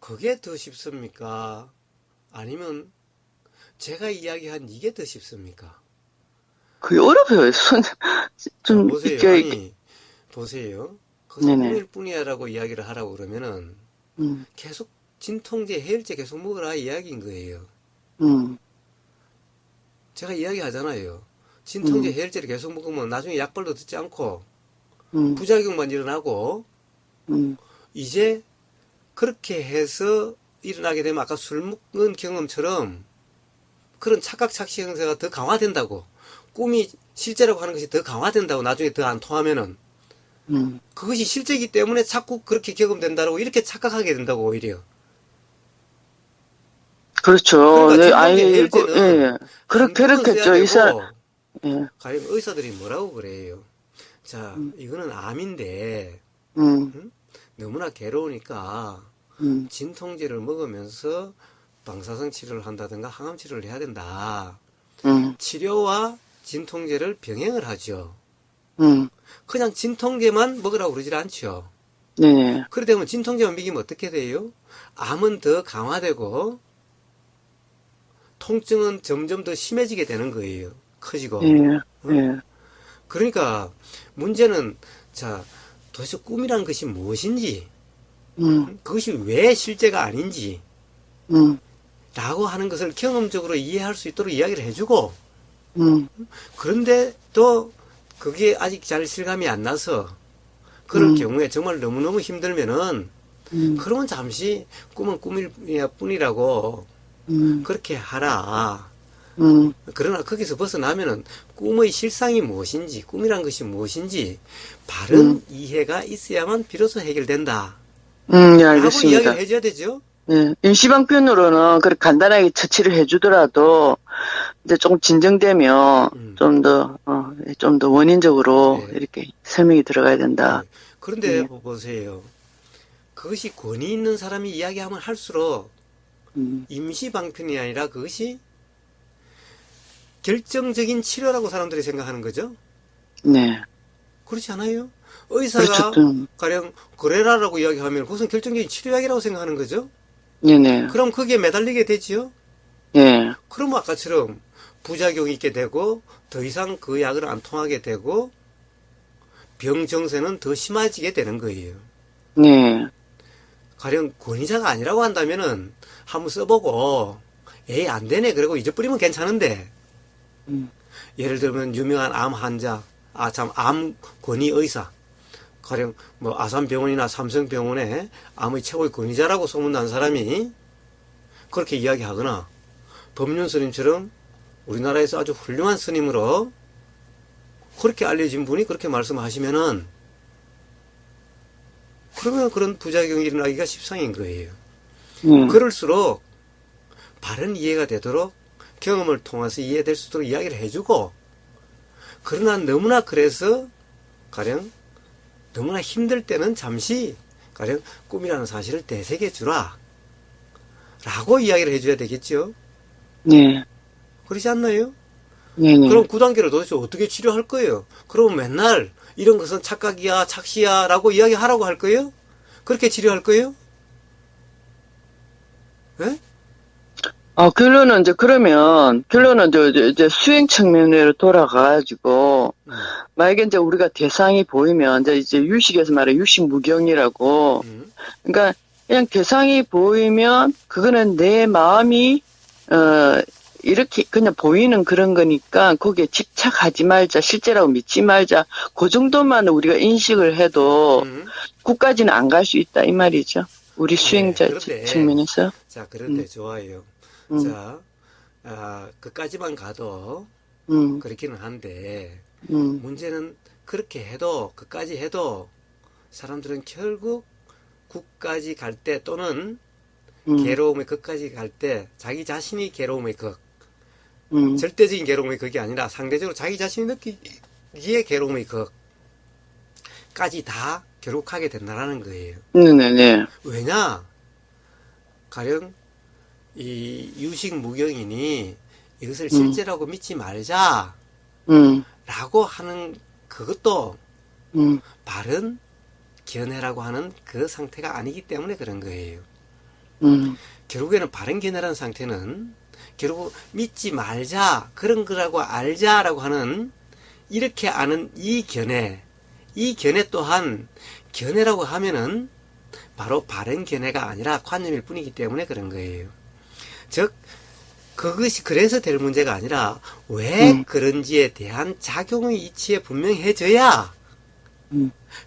그게 더 쉽습니까? 아니면 제가 이야기한 이게 더 쉽습니까? 그게 어려워요. 좀 보세요. 보세요. 그것은 꿈일 뿐이야라고 이야기를 하라고 그러면은 계속 진통제, 해열제 계속 먹으라 이야기인 거예요. 제가 이야기하잖아요. 진통제, 해열제를 계속 먹으면 나중에 약발도 듣지 않고 부작용만 일어나고 이제 그렇게 해서 일어나게 되면 아까 술 먹은 경험처럼 그런 착각 착시 형태가 더 강화된다고. 꿈이 실제라고 하는 것이 더 강화된다고. 나중에 더 안 통하면은 그것이 실제이기 때문에 자꾸 그렇게 경험된다고 이렇게 착각하게 된다고 오히려. 그렇죠. 그러니까 네, 해열제는 그렇겠죠. 이 사람. 예. 가령 의사들이 뭐라고 그래요. 자, 이거는 암인데 너무나 괴로우니까 진통제를 먹으면서 방사성 치료를 한다든가 항암 치료를 해야 된다. 치료와 진통제를 병행을 하죠. 음. 그냥 진통제만 먹으라고 그러질 않죠. 네. 그러다 보면 진통제만 먹이면 어떻게 돼요? 암은 더 강화되고 통증은 점점 더 심해지게 되는 거예요. 커지고. 예. 예. 그러니까 문제는 자 도대체 꿈이란 것이 무엇인지 그것이 왜 실제가 아닌지 라고 하는 것을 경험적으로 이해할 수 있도록 이야기를 해주고 그런데 또 그게 아직 잘 실감이 안 나서 그럴 경우에 정말 너무너무 힘들면은 그러면 잠시 꿈은 꿈일 뿐이라고 그렇게 하라. 그러나 거기서 벗어나면은 꿈의 실상이 무엇인지, 꿈이란 것이 무엇인지 바른 이해가 있어야만 비로소 해결된다. 예, 라고 알겠습니다. 이야기를 해줘야 되죠. 예, 임시방편으로는 그렇게 간단하게 처치를 해주더라도 이제 조금 진정되면 좀 더 원인적으로 네. 이렇게 설명이 들어가야 된다. 네. 그런데 예. 보세요. 그것이 권위 있는 사람이 이야기하면 할수록 임시방편이 아니라 그것이 결정적인 치료라고 사람들이 생각하는 거죠. 네. 그렇지 않아요? 의사가 그렇죠. 가령 그래라라고 이야기하면 그것은 결정적인 치료약이라고 생각하는 거죠. 네네. 그럼 거기에 매달리게 되지요. 예. 그럼 아까처럼 부작용이 있게 되고 더 이상 그 약을 안 통하게 되고 병 정세는 더 심해지게 되는 거예요. 네. 가령 권위자가 아니라고 한다면은 한번 써보고 에이 안 되네 그러고 잊어버리면 괜찮은데 예를 들면 유명한 암 환자 암 권위 의사 가령 뭐 아산병원이나 삼성병원에 암의 최고의 권위자라고 소문난 사람이 그렇게 이야기하거나 법륜 스님처럼 우리나라에서 아주 훌륭한 스님으로 그렇게 알려진 분이 그렇게 말씀하시면은 그러면 그런 부작용이 일어나기가 십상인 거예요. 그럴수록 바른 이해가 되도록 경험을 통해서 이해될 수 있도록 이야기를 해주고 그러나 너무나 그래서 가령 너무나 힘들 때는 잠시 가령 꿈이라는 사실을 되새겨 주라 라고 이야기를 해줘야 되겠죠. 네. 그렇지 않나요? 네네. 그럼 9단계를 도대체 어떻게 치료할 거예요? 그럼 맨날 이런 것은 착각이야 착시야 라고 이야기하라고 할 거예요? 그렇게 치료할 거예요? 네? 결론은 이제 수행 측면으로 돌아가가지고, 만약에 이제 우리가 대상이 보이면, 이제 유식에서 말해 유식무경이라고, 그러니까 그냥 대상이 보이면, 그거는 내 마음이, 이렇게 그냥 보이는 그런 거니까, 거기에 집착하지 말자, 실제라고 믿지 말자, 그 정도만 우리가 인식을 해도, 끝까지는 안 갈 수 있다, 이 말이죠. 우리 수행자 측면에서. 자, 그런데 좋아요. 자, 그까지만 가도 그렇기는 한데 문제는 그렇게 해도 그까지 해도 사람들은 결국 국까지 갈 때 또는 괴로움의 극까지 갈 때 자기 자신이 괴로움의 극 절대적인 괴로움의 극이 아니라 상대적으로 자기 자신이 느끼기에 괴로움의 극까지 다 결국 하게 된다라는 거예요. 네네네. 왜냐? 가령 이 유식무경이니 이것을 실제라고 믿지 말자 라고 하는 그것도 바른 견해라고 하는 그 상태가 아니기 때문에 그런 거예요. 결국에는 바른 견해라는 상태는 결국 믿지 말자 그런 거라고 알자라고 하는 이렇게 아는 이 견해 또한 견해라고 하면은 바로 바른 견해가 아니라 관념일 뿐이기 때문에 그런 거예요. 즉 그것이 그래서 될 문제가 아니라 왜 그런지에 대한 작용의 이치에 분명해져야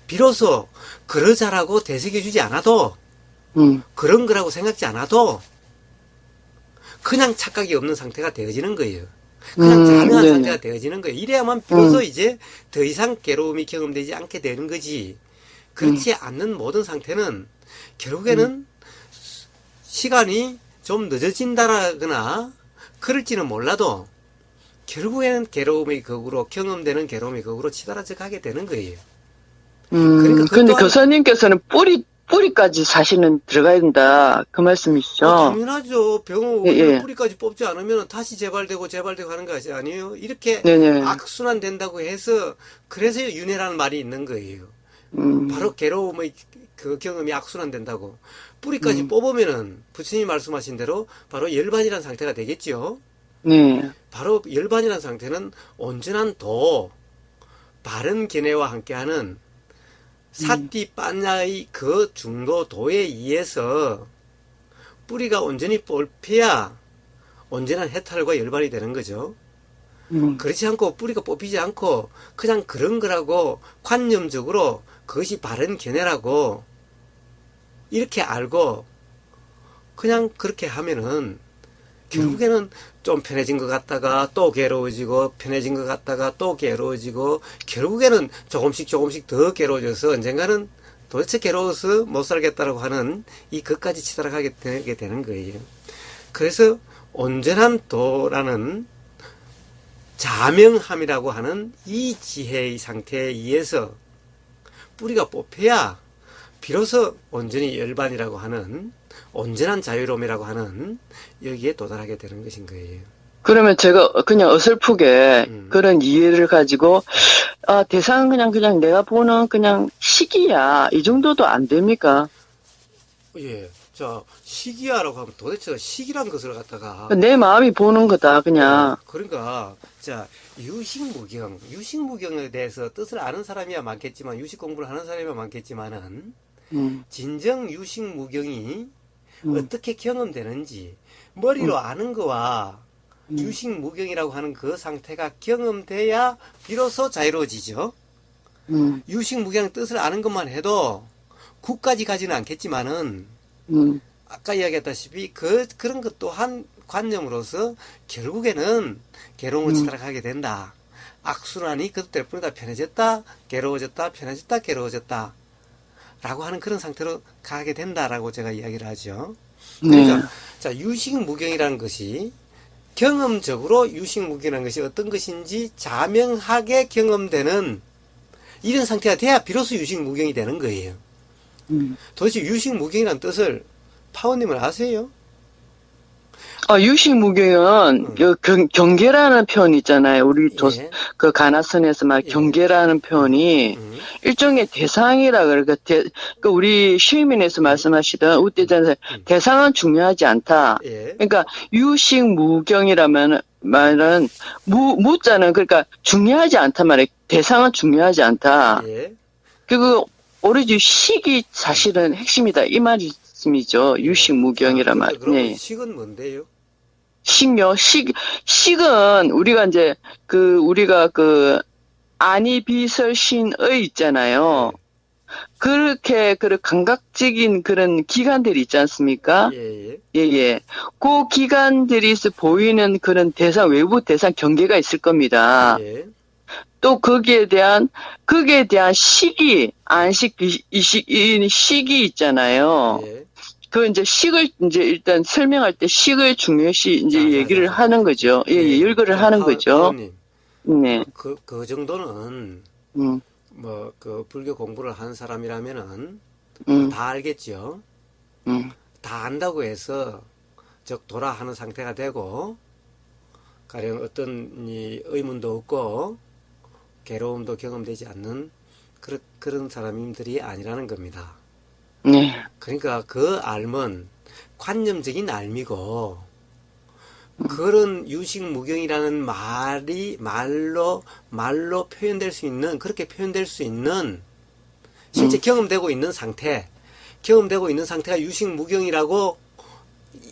비로소 그러자라고 되새겨주지 않아도 그런 거라고 생각지 않아도 그냥 착각이 없는 상태가 되어지는 거예요. 그냥 자명한 상태가 되어지는 거예요. 이래야만 비로소 이제 더 이상 괴로움이 경험되지 않게 되는 거지. 그렇지 않는 모든 상태는 결국에는 시간이 좀 늦어진다거나 그럴지는 몰라도 결국에는 괴로움의 극으로 경험되는 괴로움의 극으로 치달아져 가게 되는 거예요. 근데 교사님께서는 뿌리까지 사실은 들어가야 된다. 그 말씀이시죠? 당연하죠. 병은 예, 예. 뿌리까지 뽑지 않으면 다시 재발되고 하는 것이 아니에요. 이렇게 네네. 악순환 된다고 해서 그래서 윤회라는 말이 있는 거예요. 바로 괴로움의 그 경험이 악순환 된다고. 뿌리까지 뽑으면은 부처님이 말씀하신 대로 바로 열반이라는 상태가 되겠죠. 네. 바로 열반이라는 상태는 온전한 도, 바른 견해와 함께하는 사띠 빠냐의 그 중도 도에 의해서 뿌리가 온전히 뽑혀야 온전한 해탈과 열반이 되는 거죠. 그렇지 않고 뿌리가 뽑히지 않고 그냥 그런 거라고 관념적으로 그것이 바른 견해라고 이렇게 알고 그냥 그렇게 하면은 결국에는 좀 편해진 것 같다가 또 괴로워지고 편해진 것 같다가 또 괴로워지고 결국에는 조금씩 더 괴로워져서 언젠가는 도대체 괴로워서 못 살겠다라고 하는 이 것까지 치달아가게 되는 거예요. 그래서 온전한 도라는 자명함이라고 하는 이 지혜의 상태에 의해서 뿌리가 뽑혀야 비로소 온전히 열반이라고 하는 온전한 자유로움이라고 하는 여기에 도달하게 되는 것인 거예요. 그러면 제가 그냥 어설프게 그런 이해를 가지고 대상은 그냥 내가 보는 그냥 시기야 이 정도도 안 됩니까? 예. 자, 시기야라고 하면 도대체 시기란 것을 갖다가 내 마음이 보는 거다 그냥. 그러니까 자 유식무경에 대해서 뜻을 아는 사람이야 많겠지만 유식 공부를 하는 사람이야 많겠지만은 진정 유식무경이 어떻게 경험되는지 머리로 아는 거와 유식무경이라고 하는 그 상태가 경험돼야 비로소 자유로워지죠. 유식무경의 뜻을 아는 것만 해도 굳까지 가지는 않겠지만은 아까 이야기했다시피 그런 것 또한 관념으로서 결국에는 괴로움을 치달아가게 된다. 악순환이 그때일 뿐이다. 편해졌다, 괴로워졌다, 편해졌다, 괴로워졌다. 라고 하는 그런 상태로 가게 된다라고 제가 이야기를 하죠. 그러니까, 자, 유식무경이라는 것이 경험적으로 유식무경이라는 것이 어떤 것인지 자명하게 경험되는 이런 상태가 돼야 비로소 유식무경이 되는 거예요. 도대체 유식무경이라는 뜻을 파원님은 아세요? 유식무경은 경계라는 표현 있잖아요. 우리 예. 그 가나선에서 말 경계라는 표현이 일종의 대상이라 그러니까 우리 시민에서 말씀하시던 우대전에서 대상은 중요하지 않다. 예. 그러니까 유식무경이라면 말은 무자는 그러니까 중요하지 않단 말이에요. 대상은 중요하지 않다. 예. 그리고 오로지 식이 사실은 핵심이다. 이 말씀이죠. 유식무경이라 말. 그럼 네. 식은 뭔데요? 식요. 식은 우리가 이제 우리가 아니비설신의 있잖아요. 그렇게 감각적인 그런 기관들이 있지 않습니까? 예. 예. 그 기관들이 보이는 그런 대상, 외부 대상 경계가 있을 겁니다. 예. 또 거기에 대한 시기, 안식, 이 식이 있잖아요. 예. 이제 식을 이제 일단 설명할 때 식을 중요시 이제 얘기를 하는 거죠. 예, 열거를 하는 거죠. 파원님, 네. 그 정도는 불교 공부를 한 사람이라면은 다 알겠죠. 다 안다고 해서 적도라 하는 상태가 되고 가령 어떤 의문도 없고 괴로움도 경험되지 않는 그런 사람들이 아니라는 겁니다. 네. 그러니까 그 알은 관념적인 알미고 그런 유식무경이라는 말로 표현될 수 있는 그렇게 표현될 수 있는 실제 경험되고 있는 상태가 유식무경이라고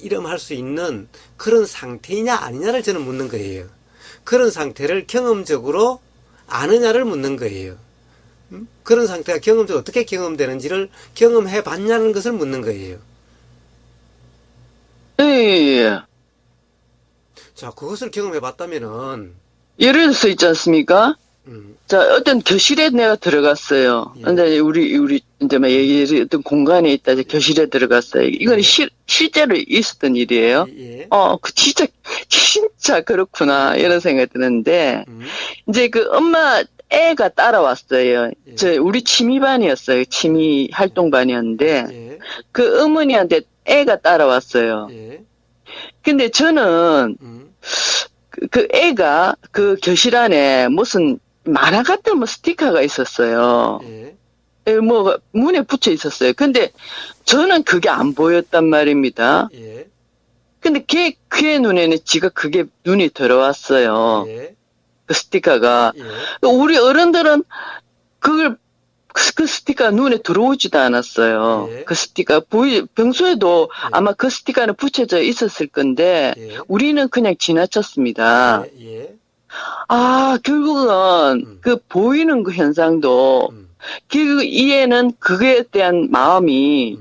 이름할 수 있는 그런 상태이냐 아니냐를 저는 묻는 거예요. 그런 상태를 경험적으로 아느냐를 묻는 거예요. 그런 상태가 경험적으로 어떻게 경험되는지를 경험해 봤냐는 것을 묻는 거예요. 예. 자, 그것을 경험해 봤다면은 예를 들어서 있지 않습니까? 자, 어떤 교실에 내가 들어갔어요. 예. 근데 우리 이제 어떤 공간에 있다 이제 교실에 들어갔어요. 이건 실제로 있었던 일이에요. 예. 진짜 그렇구나 이런 생각이 드는데 이제 애가 따라왔어요. 예. 우리 취미반이었어요. 취미 활동반이었는데, 예. 그 어머니한테 애가 따라왔어요. 예. 근데 저는 그 애가 그 교실 안에 무슨 만화 같은 뭐 스티커가 있었어요. 예. 뭐 문에 붙여 있었어요. 근데 저는 그게 안 보였단 말입니다. 예. 근데 걔 눈에는 지가 그게 눈이 들어왔어요. 예. 그 스티커가. 예. 우리 어른들은 그걸 그 스티커가 눈에 들어오지도 않았어요. 예. 그 스티커 평소에도 예. 아마 그 스티커는 붙여져 있었을 건데 예. 우리는 그냥 지나쳤습니다. 예. 예. 아, 결국은 그 보이는 그 현상도 결국 이 애는 그거에 대한 마음이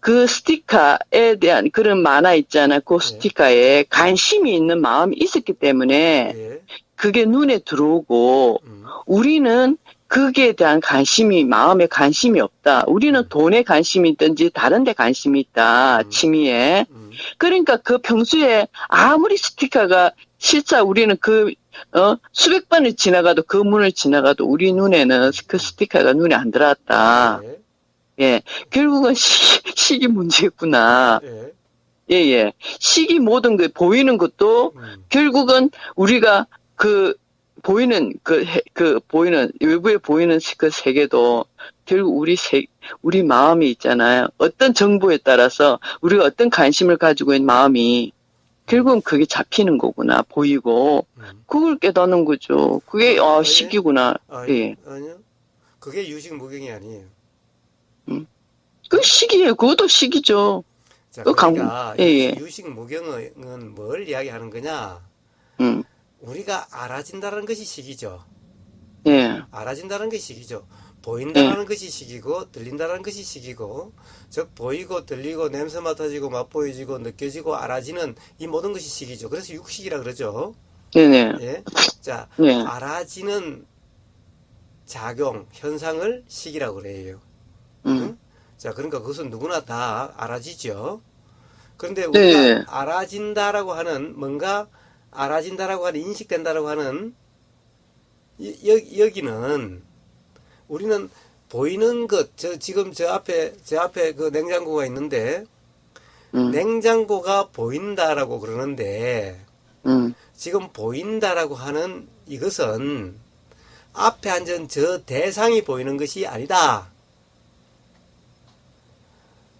그 스티커에 대한 그런 만화 있잖아. 그 스티커에 관심이 있는 마음이 있었기 때문에 예. 그게 눈에 들어오고 우리는 거기에 대한 마음에 관심이 없다. 우리는 돈에 관심이 있든지 다른 데 관심이 있다. 취미에. 그러니까 그 평소에 아무리 스티커가 실제 우리는 수백 번을 지나가도 그 문을 지나가도 우리 눈에는 그 스티커가 눈에 안 들어왔다. 예. 예. 결국은 시기 문제였구나. 예. 예, 예. 시기 모든 거 보이는 것도 결국은 우리가 외부에 보이는 그 세계도 결국 우리 마음이 있잖아요. 어떤 정보에 따라서 우리가 어떤 관심을 가지고 있는 마음이 결국은 그게 잡히는 거구나, 보이고. 그걸 깨닫는 거죠. 그게, 시기구나. 예. 아니요. 그게 유식무경이 아니에요. 그 시기예요. 그것도 시기죠. 자, 그러니까 예. 유식무경은 뭘 이야기하는 거냐? 우리가 알아진다는 것이 시기죠. 예. 알아진다는 것이 시기죠. 보인다는 것이 시기고 들린다는 것이 시기고, 즉 보이고 들리고 냄새 맡아지고 맛보여지고 느껴지고 알아지는 이 모든 것이 시기죠. 그래서 육식이라 그러죠. 네네. 예. 자, 네. 알아지는 작용 현상을 시기라고 그래요. 응? 자, 그러니까 그것은 누구나 다 알아지죠. 그런데 우리가 네. 알아진다라고 하는 뭔가 알아진다라고 하는 인식된다라고 하는 여기는 우리는 보이는 것, 지금 저 앞에 그 냉장고가 있는데, 냉장고가 보인다라고 그러는데, 지금 보인다라고 하는 이것은 앞에 앉은 저 대상이 보이는 것이 아니다.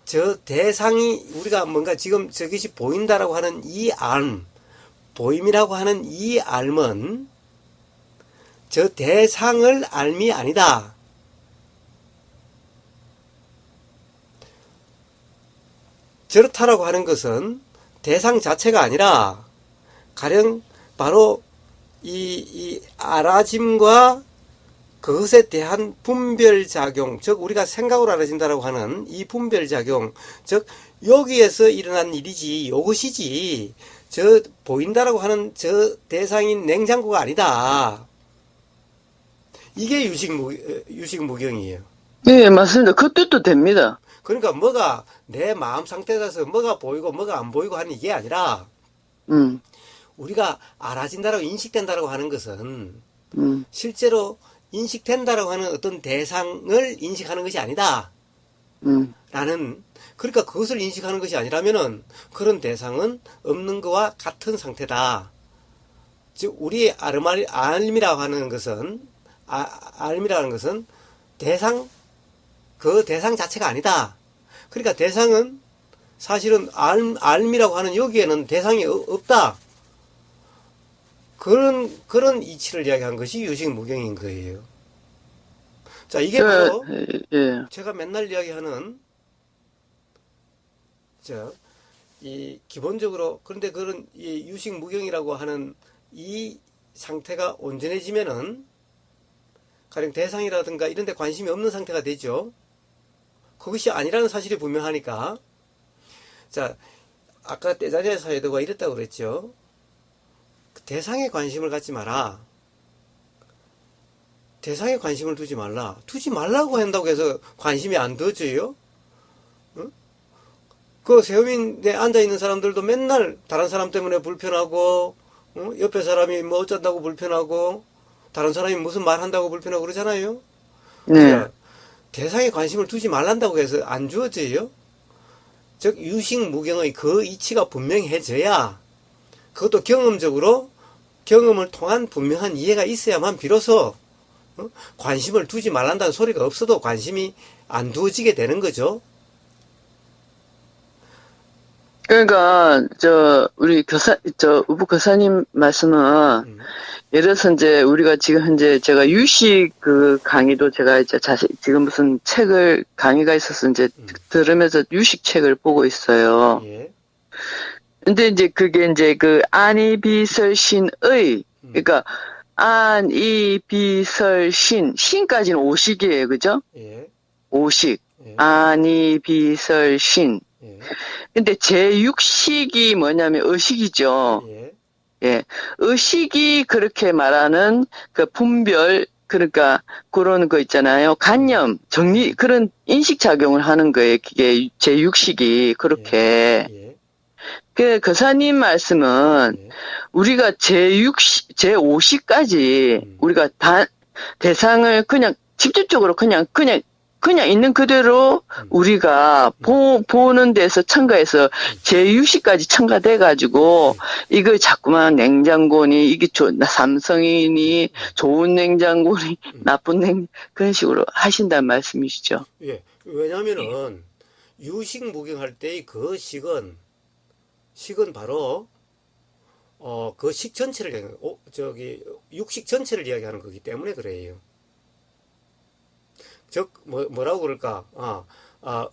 저 대상이 우리가 뭔가 지금 저것이 보인다라고 하는 이 알, 보임이라고 하는 이 알은 저 대상을 알미 아니다. 저렇다라고 하는 것은 대상 자체가 아니라 가령 바로 이 알아짐과 그것에 대한 분별작용, 즉 우리가 생각으로 알아진다라고 하는 이 분별작용, 즉 여기에서 일어난 일이지 이것이지 저 보인다라고 하는 저 대상인 냉장고가 아니다. 이게 유식무경이에요. 네, 맞습니다. 그 뜻도 됩니다. 그러니까 뭐가 내 마음 상태에 따라서 뭐가 보이고 뭐가 안 보이고 하는 이게 아니라 우리가 알아진다라고 인식된다라고 하는 것은 실제로 인식된다라고 하는 어떤 대상을 인식하는 것이 아니다. 라는, 그러니까 그것을 인식하는 것이 아니라면은 그런 대상은 없는 것과 같은 상태다. 즉, 우리 알미라고 하는 것은, 알미라는 것은 그 대상 자체가 아니다. 그러니까 대상은 사실은 알미라고 하는 여기에는 대상이 없다. 그런 이치를 이야기한 것이 유식무경인 거예요. 자, 이게 바로 제가 맨날 이야기하는 이 기본적으로 그런데 그런 이 유식무경이라고 하는 이 상태가 온전해지면은 가령 대상이라든가 이런 데 관심이 없는 상태가 되죠. 그것이 아니라는 사실이 분명하니까. 자, 아까 떼자리의 사회도가 이랬다고 그랬죠. 대상에 관심을 갖지 마라. 대상에 관심을 두지 말라. 두지 말라고 한다고 해서 관심이 안 두어져요? 응? 그 세우민에 앉아있는 사람들도 맨날 다른 사람 때문에 불편하고, 옆에 사람이 뭐 어쩐다고 불편하고, 다른 사람이 무슨 말 한다고 불편하고 그러잖아요. 네. 대상에 관심을 두지 말란다고 해서 안 주어져요. 즉 유식무경의 그 이치가 분명해져야 그것도 경험적으로 경험을 통한 분명한 이해가 있어야만 비로소 관심을 두지 말란다는 소리가 없어도 관심이 안 두어지게 되는 거죠. 그러니까 우리 우부 교사님 말씀은 예를 들어서 이제 우리가 지금 현재 제가 유식 그 강의도 제가 이제 지금 무슨 책을 강의가 있어서 이제 들으면서 유식 책을 보고 있어요. 예. 근데 이제 그게 이제 그 안이비설신의 그러니까 안이비설신 신까지는 오식이에요, 그죠? 예. 오식. 예. 안이비설신. 예. 근데 제6식이 뭐냐면 의식이죠. 예. 예. 의식이 그렇게 말하는 그 분별, 그러니까 그런 거 있잖아요. 관념, 정리, 그런 인식작용을 하는 거예요. 그게 제6식이 그렇게. 예. 그 교사님 말씀은 예. 우리가 제5식까지 우리가 대상을 그냥 직접적으로 그냥 있는 그대로 우리가 보는 데서 첨가해서 제6식까지 첨가돼가지고 이걸 자꾸만 냉장고니 이게 삼성이니 좋은 냉장고니 나쁜 그런 식으로 하신다는 말씀이시죠. 예. 왜냐면은 유식무경할 때의 그 식은 바로 그 식 전체를 육식 전체를 이야기하는 거기 때문에 그래요. 즉 뭐라고 그럴까?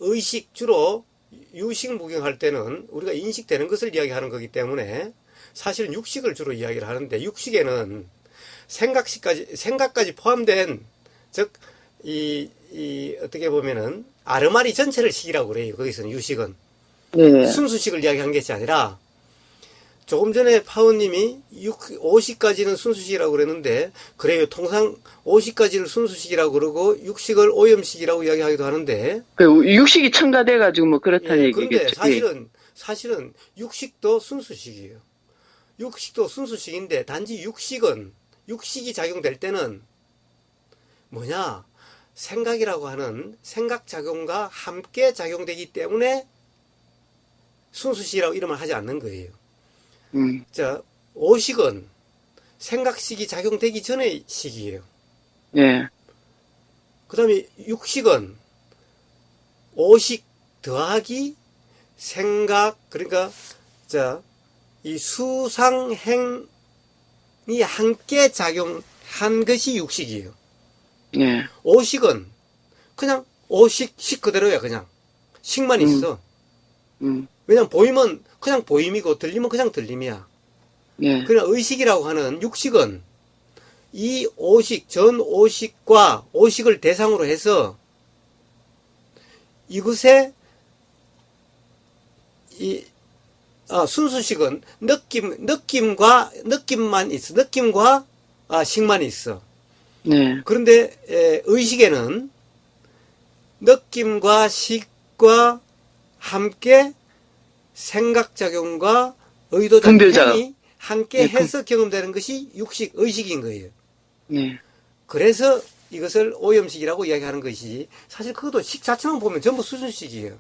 의식 주로 유식무경할 때는 우리가 인식되는 것을 이야기하는 거기 때문에 사실은 육식을 주로 이야기를 하는데 육식에는 생각까지 포함된 즉 어떻게 보면은 아르마리 전체를 식이라고 그래요. 거기서는 유식은 네. 순수식을 이야기한 것이 아니라 조금 전에 파우님이 5식까지는 순수식이라고 그랬는데 그래요. 통상 5식까지를 순수식이라고 그러고 6식을 오염식이라고 이야기하기도 하는데 그 6식이 첨가돼가지고 뭐 그렇다는 예, 얘기겠죠. 그런데 사실은 6식도 순수식이에요. 6식도 순수식인데 단지 6식이 작용될 때는 뭐냐? 생각이라고 하는 생각작용과 함께 작용되기 때문에 순수식이라고 이름을 하지 않는 거예요. 자, 5식은 생각식이 작용되기 전의 식이에요. 예. 그 다음에 6식은 5식 더하기 생각, 그러니까, 이 수상행이 함께 작용한 것이 6식이에요. 예. 5식은 그냥 5식 그대로야, 그냥. 식만 있어. 왜냐면 보이면 그냥 보임이고 들리면 그냥 들림이야. 예. 그러나 의식이라고 하는 육식은 이 5식, 전 5식과 5식을 대상으로 해서 이것에 순수식은 느낌만 있어. 느낌과 식만 있어. 네. 그런데 의식에는 느낌과 식과 함께 생각작용과 의도적 행위 함께 해서 경험되는 것이 육식, 의식인 거예요. 네. 그래서 이것을 오염식이라고 이야기하는 것이지 사실 그것도 식 자체만 보면 전부 수준식이에요.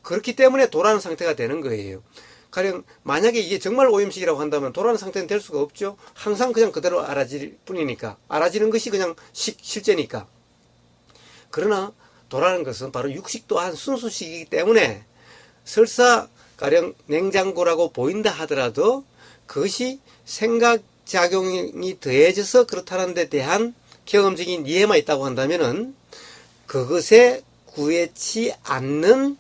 그렇기 때문에 도라는 상태가 되는 거예요. 가령 만약에 이게 정말 오염식이라고 한다면 도라는 상태는 될 수가 없죠. 항상 그냥 그대로 알아질 뿐이니까. 알아지는 것이 그냥 실제니까. 그러나 도라는 것은 바로 육식 또한 순수식이기 때문에 설사 가령 냉장고라고 보인다 하더라도 그것이 생각작용이 더해져서 그렇다는 데 대한 경험적인 이해만 있다고 한다면은 그것에 구애치 않는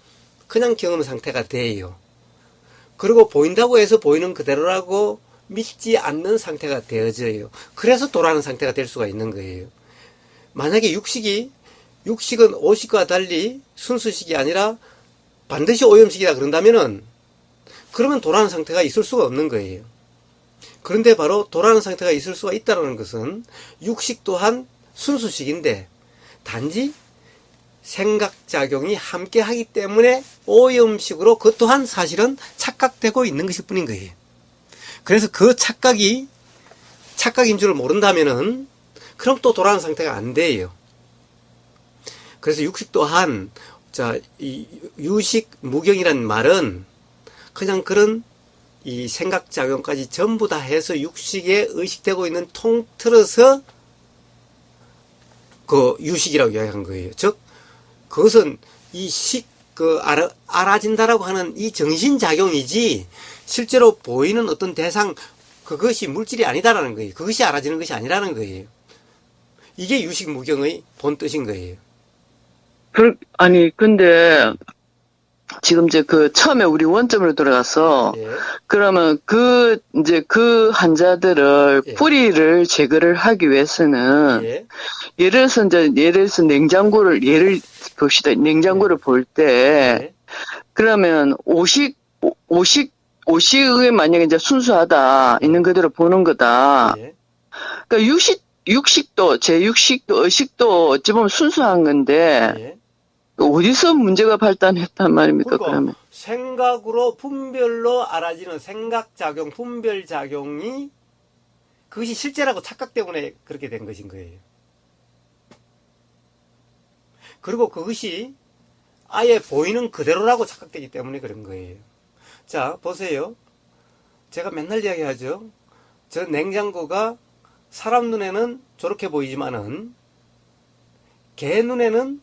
그냥 경험 상태가 돼요. 그리고 보인다고 해서 보이는 그대로라고 믿지 않는 상태가 되어져요. 그래서 도라는 상태가 될 수가 있는 거예요. 만약에 육식은 5식과 달리 순수식이 아니라 반드시 오염식이다 그런다면은 그러면 도라는 상태가 있을 수가 없는 거예요. 그런데 바로 도라는 상태가 있을 수가 있다는 것은 육식 또한 순수식인데 단지 생각작용이 함께 하기 때문에 오염식으로 그 또한 사실은 착각되고 있는 것일 뿐인 거예요. 그래서 그 착각인 줄을 모른다면은 그럼 또 돌아가는 상태가 안 돼요. 그래서 육식 또한, 자, 이 유식 무경이라는 말은 그냥 그런 이 생각작용까지 전부 다 해서 육식에 의식되고 있는 통틀어서 그 유식이라고 이야기한 거예요. 즉, 그것은 이 알아진다라고 하는 이 정신작용이지, 실제로 보이는 어떤 대상, 그것이 물질이 아니다라는 거예요. 그것이 알아지는 것이 아니라는 거예요. 이게 유식무경의 본 뜻인 거예요. 아니, 근데, 지금 이제 처음에 우리 원점으로 돌아가서, 예. 그러면 이제 그 환자들을, 예. 뿌리를 제거를 하기 위해서는, 예. 예를 들어서 냉장고를, 예를 봅시다. 냉장고를 볼 때, 예. 그러면 오식이 만약에 이제 순수하다, 있는 그대로 보는 거다. 예. 그러니까 육식도, 제육식도, 의식도 어찌 보면 순수한 건데, 예. 어디서 문제가 발단했단 말입니까, 그러니까 그러면? 생각으로 분별로 알아지는 생각작용, 분별작용이 그것이 실제라고 착각 때문에 그렇게 된 것인 거예요. 그리고 그것이 아예 보이는 그대로라고 착각되기 때문에 그런 거예요. 자, 보세요. 제가 맨날 이야기하죠. 저 냉장고가 사람 눈에는 저렇게 보이지만은 개 눈에는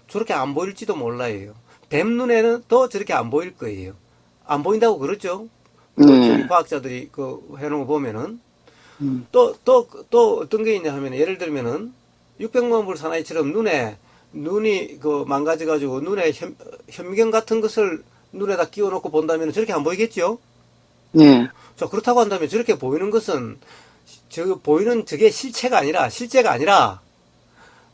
저렇게 안 보일지도 몰라요. 뱀 눈에는 또 저렇게 안 보일 거예요. 안 보인다고 그러죠. 저희 과학자들이 해놓은 거 보면은 또 어떤 게 있냐 하면, 예를 들면은 600만 불 사나이처럼 눈이 망가져가지고 눈에 현미경 같은 것을 눈에다 끼워놓고 본다면 저렇게 안 보이겠죠? 네. 자, 그렇다고 한다면 저렇게 보이는 것은 보이는 저게 실체가 아니라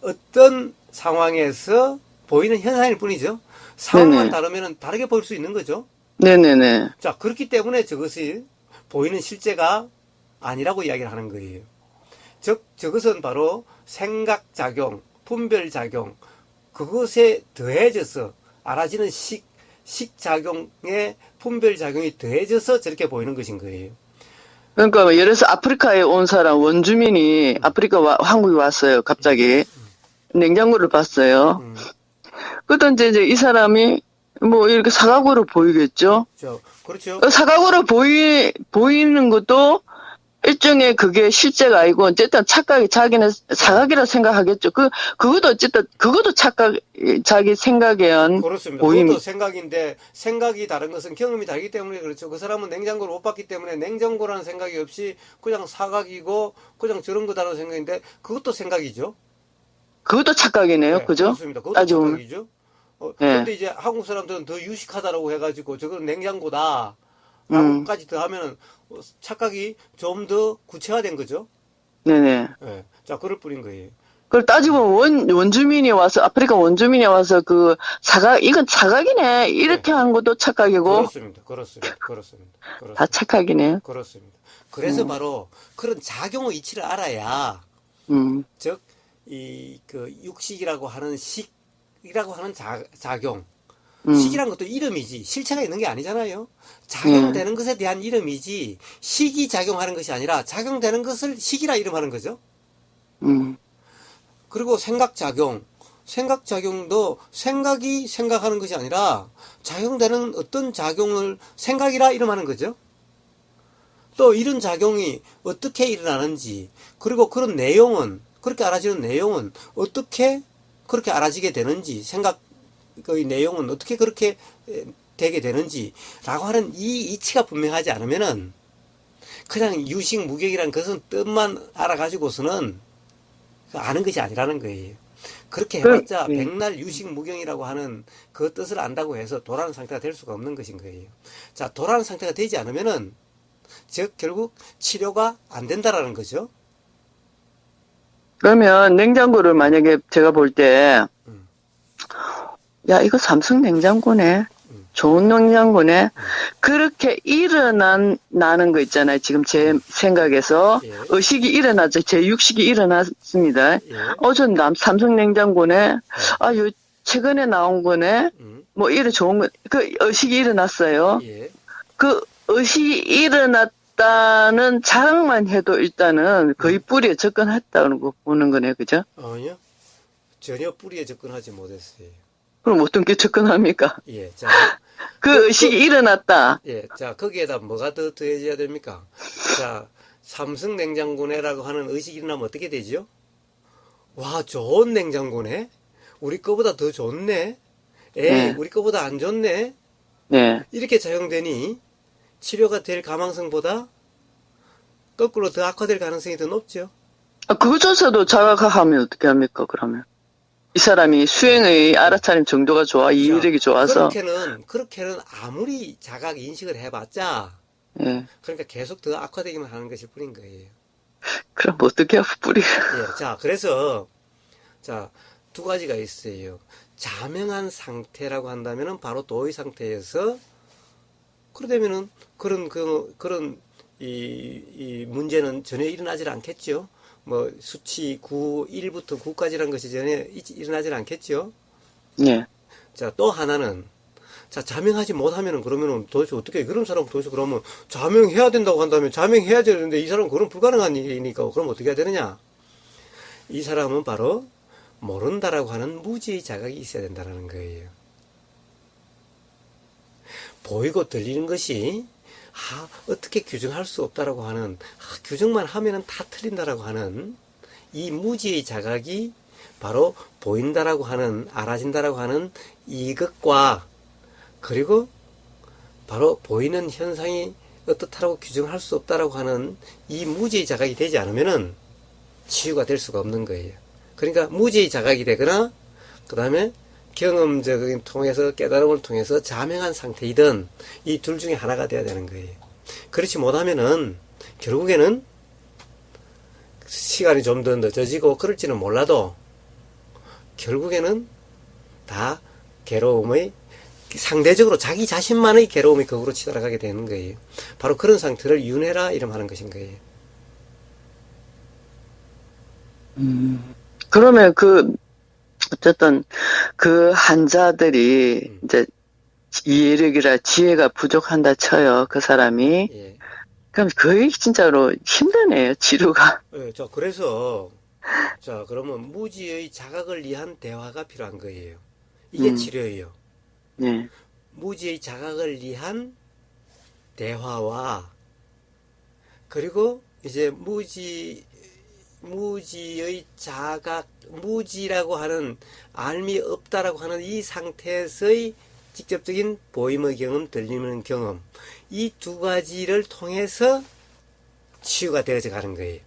어떤 상황에서 보이는 현상일 뿐이죠. 상황만 다르면 다르게 보일 수 있는 거죠. 네네네. 자, 그렇기 때문에 저것이 보이는 실제가 아니라고 이야기를 하는 거예요. 즉, 저것은 바로 생각작용, 분별작용, 그것에 더해져서 알아지는 식작용에 분별작용이 더해져서 저렇게 보이는 것인 거예요. 그러니까 예를 들어서 아프리카에 온 사람, 원주민이 한국에 왔어요, 갑자기. 냉장고를 봤어요. 그랬더니 이제 이 사람이 뭐 이렇게 사각으로 보이겠죠? 그렇죠. 사각으로 보이는 것도 일종의 그게 실제가 아니고 어쨌든 착각이, 자기는 사각이라 생각하겠죠. 그것도 착각, 자기 생각에 의한 그렇습니다. 보임. 그것도 생각인데, 생각이 다른 것은 경험이 다르기 때문에 그렇죠. 그 사람은 냉장고를 못 봤기 때문에 냉장고라는 생각이 없이 그냥 사각이고 그냥 저런 거다라는 생각인데, 그것도 생각이죠. 그것도 착각이네요. 네, 그죠? 그렇습니다. 그것도 착각이죠. 네. 근데 이제 한국 사람들은 더 유식하다라고 해가지고 저건 냉장고다 라고까지 더 하면은 착각이 좀 더 구체화된 거죠. 네네. 네. 자, 그럴 뿐인 거예요. 그걸 따지면 원주민이 와서, 아프리카 원주민이 와서 이건 사각이네. 이렇게 하는 것도 착각이고. 그렇습니다. 다 착각이네요. 그렇습니다. 그래서 바로 그런 작용의 이치를 알아야, 즉, 육식이라고 하는 식이라고 하는 작용. 식이란 것도 이름이지 실체가 있는 게 아니잖아요. 작용되는 것에 대한 이름이지 식이 작용하는 것이 아니라 작용되는 것을 식이라 이름하는 거죠. 그리고 생각작용도 생각이 생각하는 것이 아니라 작용되는 어떤 작용을 생각이라 이름하는 거죠. 또 이런 작용이 어떻게 일어나는지, 그리고 그런 내용은, 그렇게 알아지는 내용은 어떻게 그렇게 알아지게 되는지, 그 내용은 어떻게 그렇게 되게 되는지라고 하는 이 이치가 분명하지 않으면은 그냥 유식무경이라는 것은 뜻만 알아가지고서는 아는 것이 아니라는 거예요. 그렇게 해봤자 백날 유식무경이라고 하는 그 뜻을 안다고 해서 도라는 상태가 될 수가 없는 것인 거예요. 자, 도라는 상태가 되지 않으면은 즉 결국 치료가 안 된다라는 거죠. 그러면 냉장고를 만약에 제가 볼 때 야, 이거 삼성 냉장고네. 좋은 냉장고네. 그렇게 나는 거 있잖아요. 지금 제 생각에서. 예. 의식이 일어나죠. 제 육식이 일어났습니다. 예. 전 삼성 냉장고네. 최근에 나온 거네. 뭐, 이래 좋은 거. 의식이 일어났어요. 예. 그 의식이 일단은 자각만 해도 일단은 거의 뿌리에 접근했다는 거 보는 거네, 그죠? 아니요. 전혀 뿌리에 접근하지 못했어요. 그럼 어떤 게 접근합니까? 예, 자. 그 의식이 일어났다. 예, 자, 거기에다 뭐가 더 더해져야 됩니까? 자, 삼성 냉장고네라고 하는 의식이 일어나면 어떻게 되죠? 와, 좋은 냉장고네? 우리 거보다 더 좋네? 네. 우리 거보다 안 좋네? 네. 이렇게 작용되니 치료가 될 가망성보다 거꾸로 더 악화될 가능성이 더 높죠? 그것조차도 자각하면 어떻게 합니까, 그러면? 이 사람이 수행의 알아차림 정도가 좋아, 이해력이 좋아서. 그렇게는 아무리 자각 인식을 해봤자, 예. 그러니까 계속 더 악화되기만 하는 것일 뿐인 거예요. 그럼 어떻게 하고 뿌리가. 예, 자, 그래서, 자, 두 가지가 있어요. 자명한 상태라고 한다면은 바로 도의 상태에서, 그러다면은 이 문제는 전혀 일어나질 않겠죠. 뭐, 수치 9, 1부터 9까지라는 것이 전혀 일어나질 않겠죠. 예. 자, 또 하나는, 자, 자명하지 못하면은 그러면은 도대체 어떻게, 그런 사람 도대체 그러면 자명해야 된다고 한다면 자명해야 되는데 이 사람은 그건 불가능한 일이니까 그럼 어떻게 해야 되느냐? 이 사람은 바로 모른다라고 하는 무지의 자각이 있어야 된다는 거예요. 보이고 들리는 것이 어떻게 규정할 수 없다라고 하는, 규정만 하면은 다 틀린다라고 하는 이 무지의 자각이 바로 보인다라고 하는, 알아진다라고 하는 이것과, 그리고 바로 보이는 현상이 어떻다라고 규정할 수 없다라고 하는 이 무지의 자각이 되지 않으면은 치유가 될 수가 없는 거예요. 그러니까 무지의 자각이 되거나, 그 다음에 경험적인 통해서, 깨달음을 통해서 자명한 상태이든 이 둘 중에 하나가 돼야 되는 거예요. 그렇지 못하면은 결국에는 시간이 좀 더 늦어지고 그럴지는 몰라도 결국에는 다 괴로움의, 상대적으로 자기 자신만의 괴로움이 거꾸로 치달아가게 되는 거예요. 바로 그런 상태를 윤회라 이름하는 것인 거예요. 그러면 어쨌든 그 환자들이 이제 이해력이라 지혜가 부족한다 쳐요, 그 사람이. 예. 그럼 거의 진짜로 힘드네요, 치료가. 예, 자, 그래서, 자, 그러면 무지의 자각을 위한 대화가 필요한 거예요. 이게 치료예요. 네. 무지의 자각을 위한 대화와, 그리고 이제 무지의 자각, 무지라고 하는, 알미 없다라고 하는 이 상태에서의 직접적인 보임의 경험, 들리는 경험, 이 두 가지를 통해서 치유가 되어져 가는 거예요.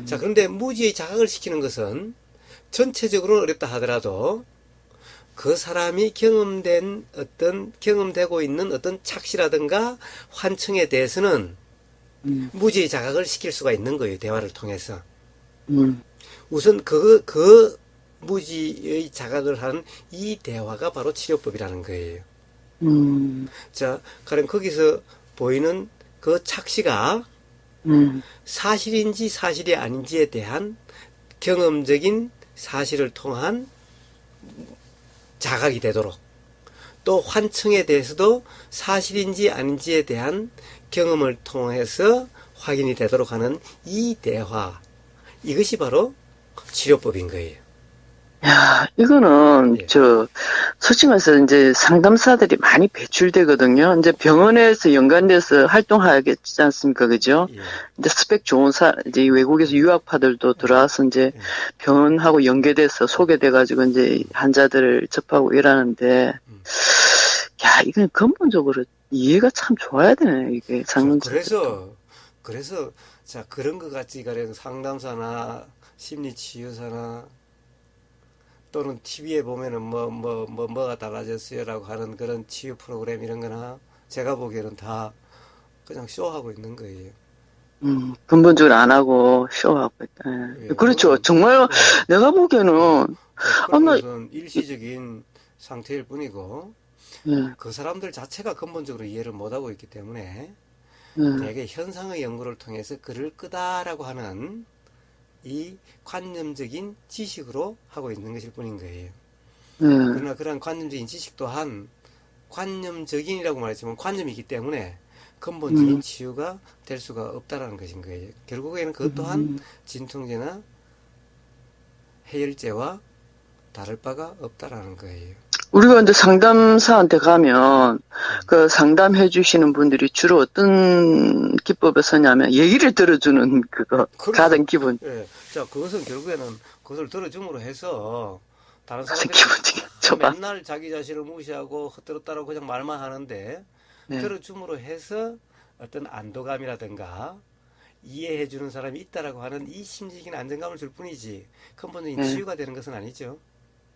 자, 그런데 무지의 자각을 시키는 것은 전체적으로는 어렵다 하더라도 그 사람이 경험되고 있는 어떤 착시라든가 환청에 대해서는 무지의 자각을 시킬 수가 있는 거예요. 대화를 통해서. 우선 그 무지의 자각을 하는 이 대화가 바로 치료법이라는 거예요. 자, 그럼 거기서 보이는 그 착시가 사실인지 사실이 아닌지에 대한 경험적인 사실을 통한 자각이 되도록, 또 환청에 대해서도 사실인지 아닌지에 대한 경험을 통해서 확인이 되도록 하는 이 대화, 이것이 바로 치료법인 거예요. 야, 이거는, 예. 솔직히 말해서 이제 상담사들이 많이 배출되거든요. 이제 병원에서 연관돼서 활동하겠지 않습니까? 그죠? 예. 이제 스펙 좋은 이제 외국에서 유학파들도 들어와서 이제 병원하고 연계돼서 소개돼가지고 이제 환자들을 접하고 이러는데, 야, 이건 근본적으로 이해가 참 좋아야 되네, 이게 상담사. 그래서, 자, 그런 것 같이 가령 상담사나 심리치유사나 또는 TV에 보면은 뭐가 달라졌어요라고 하는 그런 치유 프로그램 이런 거나 제가 보기에는 다 그냥 쇼하고 있는 거예요. 근본적으로 안 하고 쇼하고 있다. 예, 그렇죠. 정말 내가 보기에는 그런 것은 일시적인 상태일 뿐이고 예. 그 사람들 자체가 근본적으로 이해를 못하고 있기 때문에 대개 현상의 연구를 통해서 글을 끄다라고 하는 이 관념적인 지식으로 하고 있는 것일 뿐인 거예요. 그러나 그러한 관념적인 지식 또한 관념적인이라고 말했지만 관념이기 때문에 근본적인 치유가 될 수가 없다라는 것인 거예요. 결국에는 그것 또한 진통제나 해열제와 다를 바가 없다라는 거예요. 우리가 근데 상담사한테 가면 그 상담해 주시는 분들이 주로 어떤 기법을 쓰냐면 얘기를 들어주는 그거 가장 기본. 예. 자, 그것은 결국에는 그것을 들어줌으로 해서 다른 가장 사람들이 기본적인 맨날 자기 자신을 무시하고 헛들었다라고 그냥 말만 하는데 네. 들어줌으로 해서 어떤 안도감이라든가 이해해 주는 사람이 있다라고 하는 이 심리적인 안정감을 줄 뿐이지 근본적인 네. 치유가 되는 것은 아니죠.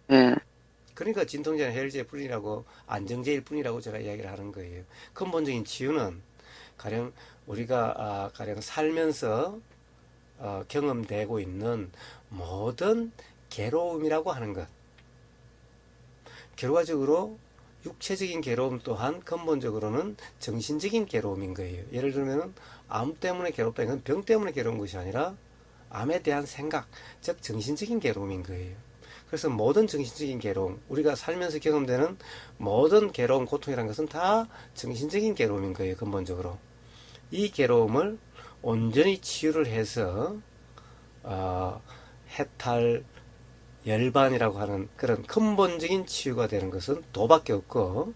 네. 그러니까 진통제나 해열제일 뿐이라고 안정제일 뿐이라고 제가 이야기를 하는 거예요. 근본적인 치유는 가령 우리가 가령 살면서 경험되고 있는 모든 괴로움이라고 하는 것. 결과적으로 육체적인 괴로움 또한 근본적으로는 정신적인 괴로움인 거예요. 예를 들면 암 때문에 괴롭다. 이건 병 때문에 괴로운 것이 아니라 암에 대한 생각, 즉 정신적인 괴로움인 거예요. 그래서 모든 정신적인 괴로움, 우리가 살면서 경험되는 모든 괴로움, 고통이라는 것은 다 정신적인 괴로움인 거예요. 근본적으로. 이 괴로움을 온전히 치유를 해서 해탈, 열반이라고 하는 그런 근본적인 치유가 되는 것은 도밖에 없고,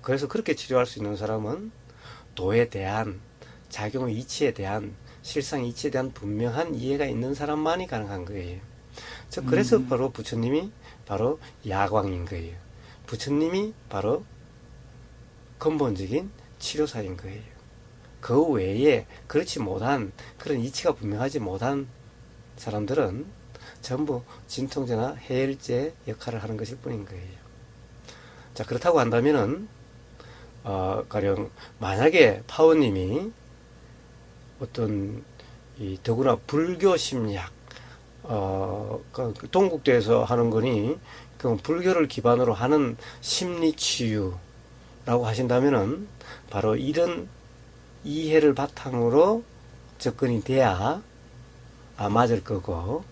그래서 그렇게 치료할 수 있는 사람은 도에 대한, 작용의 이치에 대한, 실상 이치에 대한 분명한 이해가 있는 사람만이 가능한 거예요. 즉 그래서 바로 부처님이 바로 야광인 거예요. 부처님이 바로 근본적인 치료사인 거예요. 그 외에 그렇지 못한 그런 이치가 분명하지 못한 사람들은 전부 진통제나 해열제 역할을 하는 것일 뿐인 거예요. 자, 그렇다고 한다면은 가령 만약에 파워님이 어떤 더구나 불교 심리학 동국대에서 하는 거니 그 불교를 기반으로 하는 심리 치유라고 하신다면은 바로 이런 이해를 바탕으로 접근이 돼야 맞을 거고,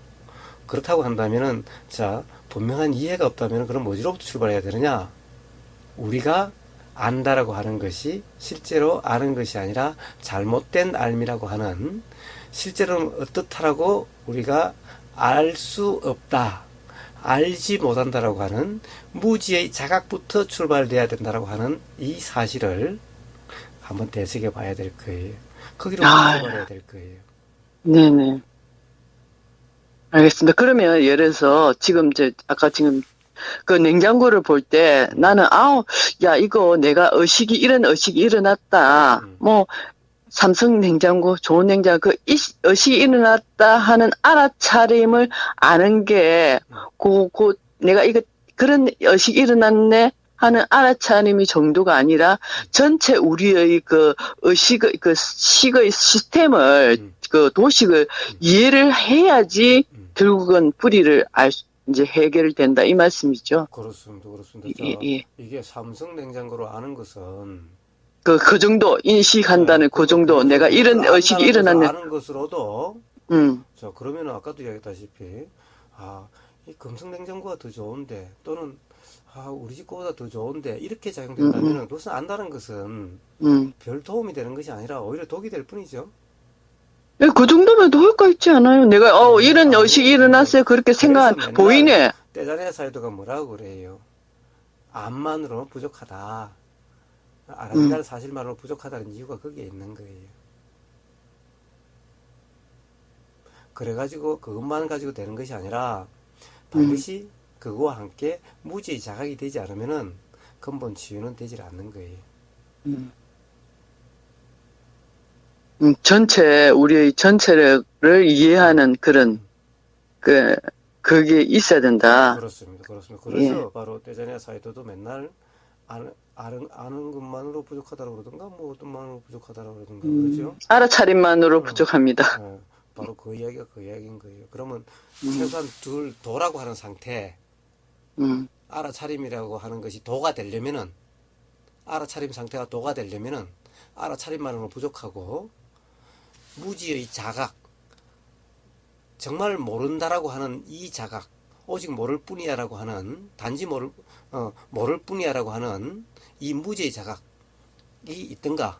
그렇다고 한다면은 자 분명한 이해가 없다면 그럼 어디로부터 출발해야 되느냐? 우리가 안다라고 하는 것이 실제로 아는 것이 아니라 잘못된 알미라고 하는, 실제로는 어떻다라고 우리가 알 수 없다, 알지 못한다라고 하는 무지의 자각부터 출발돼야 된다라고 하는 이 사실을 한번 되새겨 봐야 될 거예요. 거기로부터 출발해야 될 거예요. 네네. 알겠습니다. 그러면 예를 들어서 지금 아까 지금 그 냉장고를 볼 때 나는 야 이거 내가 이런 의식이 일어났다. 뭐 삼성 냉장고, 좋은 냉장고, 의식이 일어났다 하는 알아차림을 아는 게, 내가 그런 의식이 일어났네 하는 알아차림이 정도가 아니라, 전체 우리의 식의 시스템을, 도식을 이해를 해야지, 결국은 뿌리를 이제 해결된다, 이 말씀이죠. 그렇습니다. 예. 이게 삼성 냉장고로 아는 것은, 그 정도 인식한다는 그 정도 내가 이런 의식이 일어났네. 아는 것으로도 자 그러면은 아까도 이야기했다시피 이 금성 냉장고가 더 좋은데 또는 우리 집 거보다 더 좋은데 이렇게 작용된다면은 그것은 안다는 것은 별 도움이 되는 것이 아니라 오히려 독이 될 뿐이죠. 예, 그 정도면 효과 있지 않아요? 내가 이런 의식이 일어났어요. 그렇게 생각 보이네. 떼자네 사이도가 뭐라고 그래요? 암만으로 부족하다. 알아낸다는 사실만으로 부족하다는 이유가 거기에 있는 거예요. 그래가지고 그것만 가지고 되는 것이 아니라 반드시 그거와 함께 무지의 자각이 되지 않으면은 근본 치유는 되질 않는 거예요. 우리의 전체를 이해하는 그런 그게 있어야 된다. 그렇습니다. 그래서 바로 떼자네 사이도도 맨날 아는 것만으로 부족하다고 그러던가, 뭐 어떤 만으로 부족하다고 그러던가, 그렇죠? 알아차림만으로 부족합니다. 바로 그 이야기가 그 이야기인 거예요. 그러면 최소한 도라고 하는 상태, 알아차림이라고 하는 것이 도가 되려면은, 알아차림 상태가 도가 되려면은, 알아차림만으로 부족하고, 무지의 자각, 정말 모른다라고 하는 이 자각, 오직 모를 뿐이야라고 하는, 단지 모를 뿐이야라고 하는 이 무지의 자각이 있든가,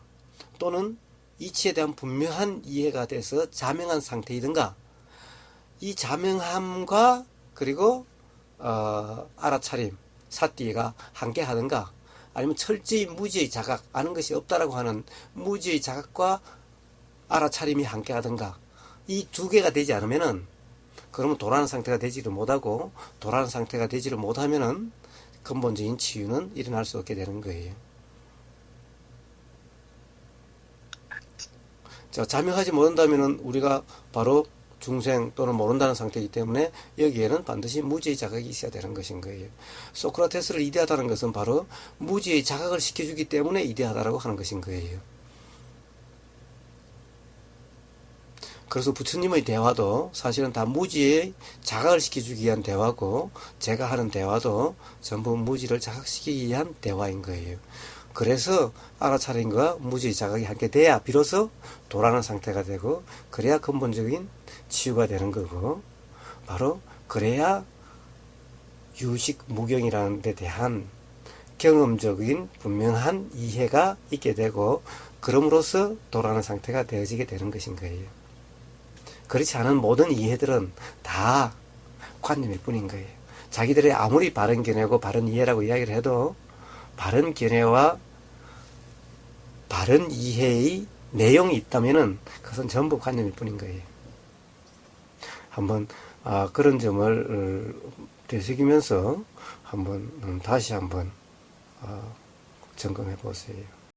또는 이치에 대한 분명한 이해가 돼서 자명한 상태이든가, 이 자명함과 그리고 알아차림, 사띠가 함께 하든가, 아니면 철저히 무지의 자각, 아는 것이 없다라고 하는 무지의 자각과 알아차림이 함께 하든가, 이 두 개가 되지 않으면은, 그러면 도라는 상태가 되지를 못하고, 도라는 상태가 되지를 못하면은 근본적인 치유는 일어날 수 없게 되는 거예요. 자, 자명하지 못한다면은 우리가 바로 중생 또는 모른다는 상태이기 때문에 여기에는 반드시 무지의 자각이 있어야 되는 것인 거예요. 소크라테스를 이대하다는 것은 바로 무지의 자각을 시켜주기 때문에 이대하다라고 하는 것인 거예요. 그래서 부처님의 대화도 사실은 다 무지의 자각을 시켜주기 위한 대화고, 제가 하는 대화도 전부 무지를 자각시키기 위한 대화인 거예요. 그래서 알아차림과 무지의 자각이 함께 돼야 비로소 도라는 상태가 되고, 그래야 근본적인 치유가 되는 거고, 바로 그래야 유식 무경이라는 데 대한 경험적인 분명한 이해가 있게 되고, 그럼으로써 도라는 상태가 되어지게 되는 것인 거예요. 그렇지 않은 모든 이해들은 다 관념일 뿐인 거예요. 자기들의 아무리 바른 견해고 바른 이해라고 이야기를 해도 바른 견해와 바른 이해의 내용이 있다면은 그것은 전부 관념일 뿐인 거예요. 한번 그런 점을 되새기면서 한번 다시 한번 점검해 보세요.